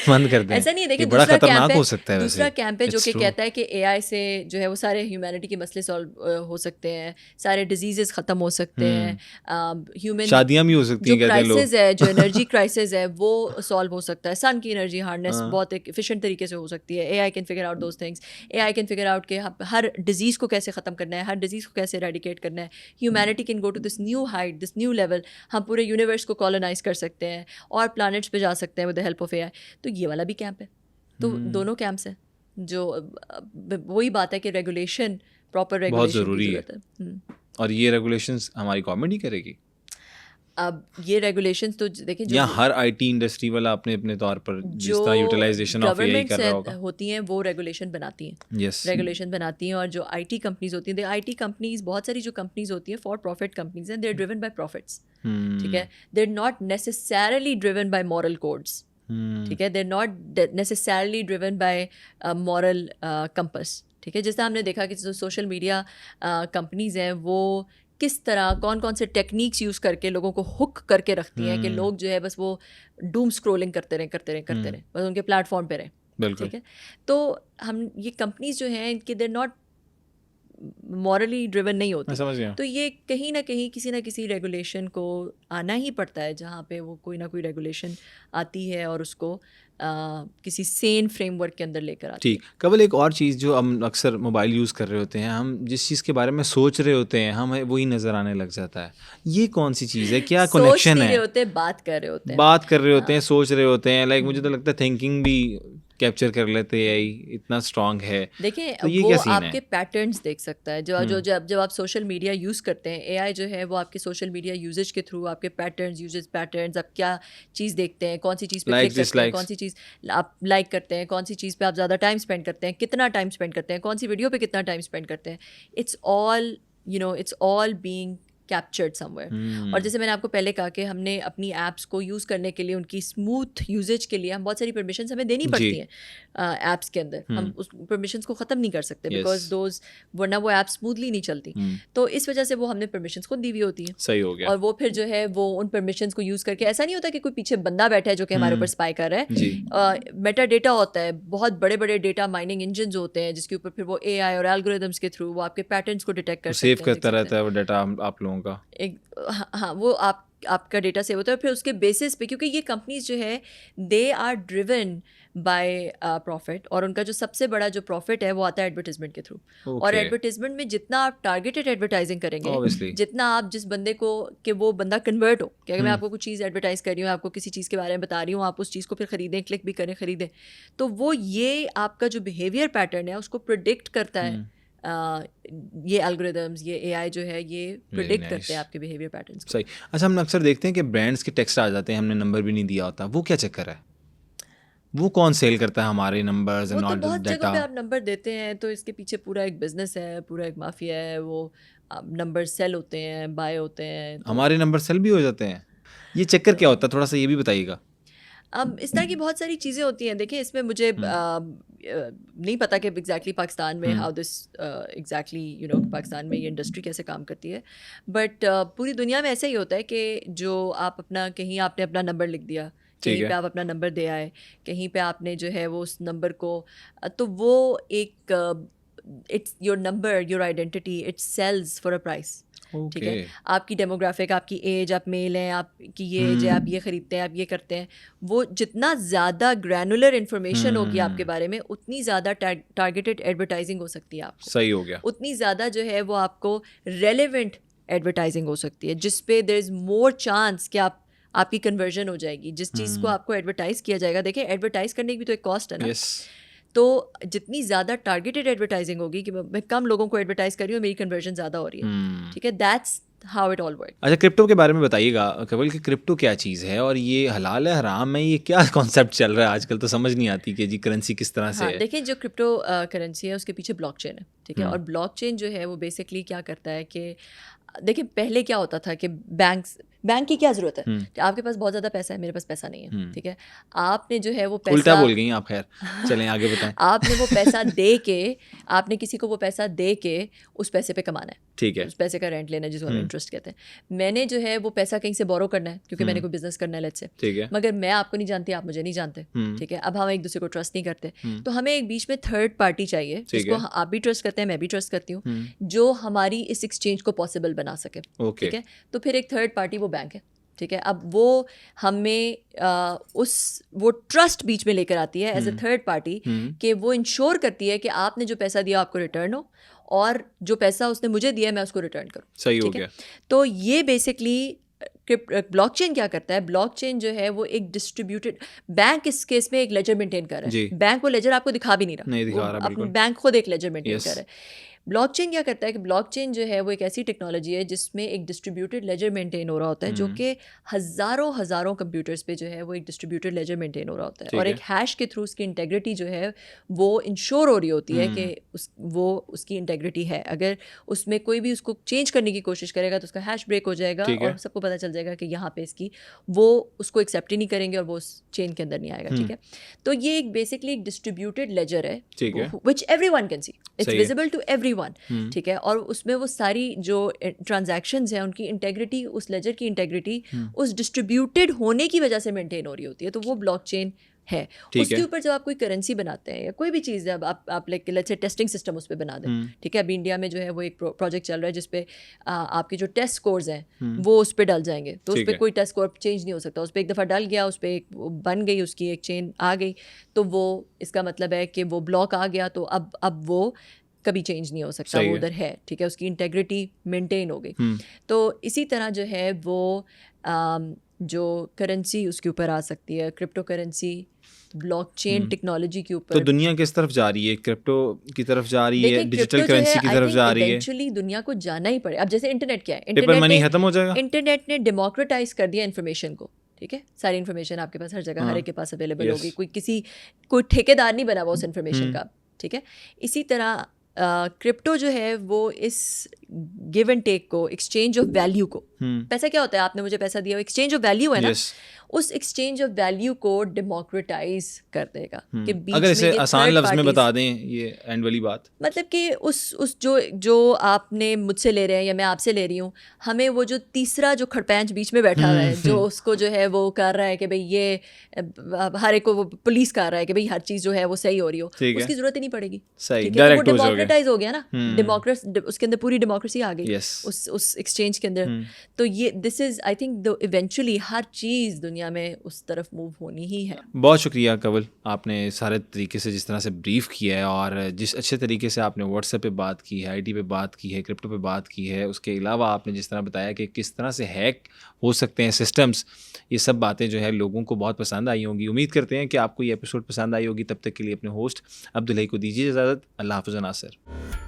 بند کر دیں,
ایسا نہیں ہے. دیکھیں
بڑا خطرناک ہو سکتا ہے.
دوسرا کیمپ ہے جو کہ کہتا ہے کہ اے آئی سے جو ہے وہ سارے ہیومینٹی کے مسئلے سالو ہو سکتے ہیں, سارے ڈیزیزز ختم ہو سکتے ہیں, ہیومن
شادیاں بھی ہو سکتی ہیں,
جو کرائسس ہے, جو انرجی کرائسس ہے وہ سالو ہو سکتا ہے, سن کی انرجی ہارنیس بہت ایک ایفیشینٹ طریقے سے ہو سکتی ہے. A I can figure out those things. A I can figure out کہ ہر ڈیزیز کو کیسے ختم کرنا ہے, ہر ڈیزیز کو کیسے ایریڈیکیٹ کرنا ہے. Humanity can go to this new height, this new level. ہم پورے یونیورس کو کالونائز کر سکتے ہیں اور پلانٹس پہ جا سکتے ہیں ود دا ہیلپ آف اے آئی. تو یہ والا بھی کیمپ ہے. تو دونوں کیمپس ہیں, جو وہی بات ہے کہ ریگولیشن, پراپر ریگولیشن کی ضرورت ہے.
اور یہ ریگولیشنز ہماری گورنمنٹ ہی کرے گی.
اب یہ ریگولیشنز تو دیکھیں
یا ہر آئی ٹی انڈسٹری والا اپنے اپنے طور پر جس طرح یوٹیلائزیشن آف اے آئی کر رہا ہوگا,
ہوتی ہیں وہ ریگولیشن بناتی ہیں, ریگولیشن بناتی ہیں. اور جو آئی ٹی کمپنیز ہوتی ہیں, آئی ٹی کمپنیز بہت ساری جو کمپنیز ہوتی ہیں فار پروفٹ کمپنیز ہیں, they are driven by profits, ٹھیک ہے. They are not necessarily driven by moral codes, ٹھیک ہے. They are not necessarily driven by moral compass, ٹھیک ہے. جس طرح ہم نے دیکھا کہ جو سوشل میڈیا کمپنیز ہیں وہ کس طرح کون سے ٹیکنیکس یوز کر کے لوگوں کو ہک کر کے رکھتی ہیں کہ لوگ جو ہے بس وہ ڈوم اسکرولنگ کرتے رہیں بس ان کے پلیٹ فارم پہ رہیں, ٹھیک ہے. تو ہم یہ کمپنیز جو ہیں کہ دے ناٹ مورلی ڈریون نہیں ہوتی, تو یہ کہیں نہ کہیں کسی نہ کسی ریگولیشن کو آنا ہی پڑتا ہے, جہاں پہ وہ کوئی نہ کوئی ریگولیشن آتی ہے اور اس کو کسی سین فریم ورک کے اندر لے کر آتی ہے.
ٹھیک. قبل ایک اور چیز جو ہم اکثر موبائل یوز کر رہے ہوتے ہیں, ہم جس چیز کے بارے میں سوچ رہے ہوتے ہیں ہمیں وہی نظر آنے لگ جاتا ہے. یہ کون سی چیز ہے, کیا کنیکشن ہے؟
بات کر رہے ہوتے ہیں,
سوچ رہے ہوتے ہیں. لائک مجھے تو لگتا ہے تھنکنگ بھی کیپچر کر لیتے ہیں, اتنا اسٹرانگ ہے.
دیکھیں وہ آپ کے پیٹرنس دیکھ سکتا ہے. جب آپ سوشل میڈیا یوز کرتے ہیں, اے آئی جو ہے وہ آپ کے سوشل میڈیا یوزیج کے تھرو آپ کے پیٹرنس, آپ کیا چیز دیکھتے ہیں, کون سی چیز پہ کلک کرتے ہیں, کون سی چیز آپ لائک کرتے ہیں, کون سی چیز پہ آپ زیادہ ٹائم اسپینڈ کرتے ہیں, کتنا ٹائم اسپینڈ کرتے ہیں, کون سی ویڈیو پہ کتنا ٹائم اسپینڈ کرتے ہیں. It's all being captured somewhere. اور جیسے میں نے آپ کو پہلے کہا کہ ہم نے اپنی ایپس کو یوز کرنے کے لیے, ان کی اسموتھ یوزیج کے لیے ہم بہت ساری پرمیشنس ہمیں دینی پڑتی ہیں ایپس کے اندر. ہم اس پرمیشنس کو ختم نہیں کر سکتے بیکاز ورنہ وہ ایپ اسموتھلی نہیں چلتی. تو اس وجہ سے وہ ہم نے پرمیشنس خود دی ہوئی ہوتی ہیں.
صحیح ہو گیا.
اور وہ پھر جو ہے وہ ان پرمیشنس کو یوز کر کے, ایسا نہیں ہوتا کہ کوئی پیچھے بندہ بیٹھا ہے جو کہ ہمارے اوپر اسپائی کر رہا ہے. میٹا ڈیٹا ہوتا ہے, بہت بڑے بڑے ڈیٹا مائننگ انجنز ہوتے ہیں جس کے اوپر پھر وہ اے آئی اور الگوریدمس کے تھرو وہ آپ کے پیٹرنس کو ڈیٹیکٹ کر سکتے ہیں,
سیو کرتا رہتا ہے وہ ڈیٹا آپ لوگوں کا.
ہاں وہ آپ کا ڈیٹا سیو ہوتا ہے. پھر اس کے بیسس پہ, کیونکہ یہ کمپنیز جو ہے they are driven by profit, اور ان کا جو سب سے بڑا جو پروفٹ ہے وہ آتا ہے ایڈورٹیزمنٹ کے تھرو. اور ایڈورٹیزمنٹ میں جتنا آپ ٹارگیٹڈ ایڈورٹائزنگ کریں گے, جتنا آپ جس بندے کو کہ وہ بندہ کنورٹ ہو کہ اگر میں آپ کو کچھ چیز ایڈورٹائز کر رہی ہوں, آپ کو کسی چیز کے بارے میں بتا رہی ہوں, آپ اس چیز کو پھر خریدیں, کلک بھی کریں, خریدیں, تو وہ یہ آپ کا جو بیہیویئر پیٹرن ہے اس کو پرڈکٹ کرتا ہے یہ الگوریدمز، یہ اے آئی جو ہے یہ پریڈکٹ
nice.
کرتے ہیں آپ کے بیہیویئر پیٹرنس کو.
صحیح. اچھا ہم اکثر دیکھتے ہیں کہ برانڈس کے ٹیکسٹ آ جاتے ہیں, ہم نے نمبر بھی نہیں دیا ہوتا, وہ کیا چکر ہے؟ وہ کون سیل کرتا ہے ہمارے نمبرز
وہ
اینڈ
تو
آل
بہت
ڈیٹا؟
جگہ پہ آپ نمبر دیتے ہیں تو اس کے پیچھے پورا ایک بزنس ہے, پورا ایک مافیا ہے, وہ نمبر سیل ہوتے ہیں, بائی ہوتے ہیں.
ہمارے نمبر سیل بھی ہو جاتے ہیں, یہ چکر کیا ہوتا ہے؟ تھوڑا سا یہ بھی بتائیے گا.
اب اس طرح کی بہت ساری چیزیں ہوتی ہیں. دیکھیں اس میں مجھے نہیں پتا کہ ایگزیکٹلی پاکستان میں how this exactly you know Pakistan میں یہ انڈسٹری کیسے کام کرتی ہے, بٹ پوری دنیا میں ایسا ہی ہوتا ہے کہ جو آپ اپنا کہیں آپ نے اپنا نمبر لکھ دیا, کہیں پہ آپ اپنا نمبر دے آئے, کہیں پہ آپ نے جو ہے وہ اس نمبر کو, تو وہ ایک it's your number, your identity, it sells for a price. ٹھیک ہے, آپ کی ڈیموگرافک, آپ کی ایج, آپ میل ہیں, آپ کی یہ ایج ہے, آپ یہ خریدتے ہیں, آپ یہ کرتے ہیں, وہ جتنا زیادہ گرینولر انفارمیشن ہوگی آپ کے بارے میں اتنی زیادہ ٹارگیٹڈ ایڈورٹائزنگ ہو سکتی ہے آپ کو.
صحیح ہو گیا.
اتنی زیادہ جو ہے وہ آپ کو ریلیونٹ ایڈورٹائزنگ ہو سکتی ہے, جس پہ دیر از مور چانس کہ آپ کی کنورژن ہو جائے گی. جس چیز کو آپ کو ایڈورٹائز کیا جائے گا, دیکھیں ایڈورٹائز کرنے کی بھی تو ایک کاسٹ ہے نا, تو جتنی زیادہ ٹارگیٹڈ ایڈورٹائزنگ ہوگی کہ میں کم لوگوں کو ایڈورٹائز کر رہی ہوں, میری کنورژن زیادہ ہو رہی ہے. ٹھیک ہے, that's how it all work.
اچھا کرپٹو کے بارے میں بتائیے گا کیول کہ کرپٹو کیا چیز ہے اور یہ حلال ہے حرام ہے, یہ کیا کانسیپٹ چل رہا ہے آج کل؟ تو سمجھ نہیں آتی کہ جی کرنسی کس طرح سے ہے.
دیکھیں جو کرپٹو کرنسی ہے اس کے پیچھے بلاک چین ہے. ٹھیک ہے, اور بلاک چین جو ہے وہ بیسکلی کیا کرتا ہے کہ دیکھیں پہلے کیا ہوتا تھا کہ بینک کی کیا ضرورت ہے, آپ کے پاس بہت زیادہ پیسہ ہے, میرے پاس پیسہ نہیں ہے. ٹھیک ہے, آپ نے جو ہے وہ پیسہ
الٹا بول گئی آپ, خیر چلیں آگے بتائیں.
آپ نے وہ پیسہ دے کے, آپ نے کسی کو وہ پیسہ دے کے اس پیسے پہ کمانا ہے.
ٹھیک ہے,
اس پیسے کا رینٹ لینا ہے جس کو ہم انٹرسٹ کہتے ہیں. میں نے جو ہے وہ پیسہ کہیں سے بورو کرنا ہے کیونکہ میں نے کوئی بزنس کرنا ہے لیٹ سے,
ٹھیک ہے,
مگر میں آپ کو نہیں جانتی, آپ مجھے نہیں جانتے. ٹھیک ہے, اب ہم ایک دوسرے کو ٹرسٹ نہیں کرتے, تو ہمیں ایک بیچ میں تھرڈ پارٹی چاہیے جس کو آپ بھی ٹرسٹ کرتے ہیں, میں بھی ٹرسٹ کرتی ہوں, جو ہماری اس ایکسچینج کو پاسبل بنا سکے. ٹھیک ہے, تو پھر ایک تھرڈ پارٹی وہ بینک ہے. ٹھیک ہے, اب وہ ہمیں وہ ٹرسٹ بیچ میں لے کر آتی ہے ایز اے تھرڈ پارٹی, کہ وہ انشور کرتی ہے کہ آپ نے جو پیسہ دیا آپ کو ریٹرن ہو, اور جو پیسہ اس نے مجھے دیا میں اس کو ریٹرن کروں.
صحیح ہو گیا.
تو یہ بیسکلی بلاک چین کیا کرتا ہے, بلاک چین جو ہے وہ ایک ڈسٹریبیوٹیڈ, بینک اس کیس میں ایک لیجر مینٹین کر رہا ہے. بینک وہ لیجر آپ کو دکھا بھی نہیں رہا, بینک خود ایک لیجر مینٹین کر رہا ہے. بلاک چین کیا کرتا ہے کہ بلاک چین جو ہے وہ ایک ایسی ٹیکنالوجی ہے جس میں ایک ڈسٹریبیوٹیڈ لیجر مینٹین ہو رہا ہوتا ہے, جو کہ ہزاروں کمپیوٹرز پہ جو ہے وہ ایک ڈسٹریبیوٹیڈ لیجر مینٹین ہو رہا ہوتا ہے, اور ایک ہیش کے تھرو اس کی انٹیگریٹی جو ہے وہ انشور ہو رہی ہوتی ہے کہ وہ اس کی انٹیگریٹی ہے. اگر اس میں کوئی بھی اس کو چینج کرنے کی کوشش کرے گا تو اس کا ہیش بریک ہو جائے گا, اور سب کو پتہ چل جائے گا کہ یہاں پہ اس کی وہ اس کو ایکسیپٹ ہی نہیں کریں گے اور وہ اس چین کے اندر نہیں آئے گا. ٹھیک ہے, تو یہ ایک بیسکلی ایک ڈسٹریبیوٹیڈ لیجر ہے which everyone can see, it's visible to everyone. ٹھیک ہے, اور اس میں وہ ساری جو ٹرانزیکشنز ہیں ان کی انٹیگریٹی, اس لیجر کی انٹیگریٹی اس ڈسٹریبیوٹیڈ ہونے کی وجہ سے مینٹین ہو رہی ہوتی ہے, تو وہ بلاک چین ہے. اس کے اوپر جب آپ کوئی کرنسی بناتے ہیں یا کوئی بھی چیز ہے, اب آپ لیٹ سے ٹیسٹنگ سسٹم اس پہ بنا دیں. ٹھیک ہے, ابھی انڈیا میں جو ہے وہ ایک پروجیکٹ چل رہا ہے جس پہ آپ کے جو ٹیسٹ اسکورز ہیں وہ اس پہ ڈل جائیں گے, تو اس پہ کوئی ٹیسٹ اسکور چینج نہیں ہو سکتا. اس پہ ایک دفعہ ڈل گیا, اس پہ ایک بن گئی, اس کی ایک چین آ گئی, تو وہ اس کا مطلب ہے کہ وہ بلاک آ گیا, تو اب وہ کبھی چینج نہیں ہو سکتا, وہ ادھر ہے. ٹھیک ہے, اس کی انٹیگریٹی مینٹین ہو گئی. تو اسی طرح جو ہے وہ جو کرنسی اس کے اوپر آ سکتی ہے, cryptocurrency blockchain technology کے اوپر.
تو دنیا کس طرف جا رہی ہے؟ کرپٹو کی طرف جا رہی ہے, ڈیجیٹل کرنسی کی طرف جا رہی ہے.
ایکچولی دنیا کو جانا ہی پڑے. اب جیسے انٹرنیٹ کیا ہے,
پیپر منی ختم ہو جائے گا.
انٹرنیٹ نے ڈیموکریٹائز کر دیا انفارمیشن کو. ٹھیک ہے, ساری انفارمیشن آپ کے پاس ہر جگہ, ہر ایک کے پاس اویلیبل ہوگی. کوئی ٹھیکیدار نہیں بنا ہوا اس انفارمیشن کا. ٹھیک ہے, اسی طرح کرپٹو جو ہے وہ اس گیو اینڈ ٹیک کو, ایکسچینج آف ویلیو کو, پیسہ کیا ہوتا ہے, آپ نے مجھے پیسہ دیا, وہ ایکسچینج آف ویلیو ہے نا, اس ایکسچینج آف ویلیو کو ڈیموکریٹائز کر دے گا. کہ
اگر اسے آسان لفظ میں بتا دیں یہ اینڈ والی بات,
مطلب کہ اس جو آپ نے مجھ سے لے رہے ہیں یا میں آپ سے لے رہی ہوں, ہمیں وہ جو تیسرا جو کھڑپینچ بیچ میں بیٹھا ہوا ہے, جو اس کو جو ہے وہ کر رہا ہے کہ بھئی یہ ہر ایک کو وہ پولیس کر رہا ہے کہ بھئی ہر چیز جو ہے وہ صحیح ہو رہی ہو, اس کی ضرورت ہی نہیں پڑے گی. وہ ڈیموکریٹائز ہو گیا نا, اس کے اندر پوری ڈیموکریسی آ گئی اس ایکسچینج کے اندر. تو یہ دس از آئی تھنک ایونچولی ہر چیز دنیا میں اس طرف موو ہونی ہی ہے.
بہت شکریہ کنول, آپ نے سارے طریقے سے جس طرح سے بریف کیا ہے اور جس اچھے طریقے سے آپ نے واٹس ایپ پہ بات کی ہے, آئی ٹی پہ بات کی ہے, کرپٹو پہ بات کی ہے, اس کے علاوہ آپ نے جس طرح بتایا کہ کس طرح سے ہیک ہو سکتے ہیں سسٹمز, یہ سب باتیں جو ہے لوگوں کو بہت پسند آئی ہوں گی. امید کرتے ہیں کہ آپ کو یہ ایپیسوڈ پسند آئی ہوگی. تب تک کے لیے اپنے ہوسٹ عبدالحی کو دیجیے اجازت. اللہ حافظ ناصر.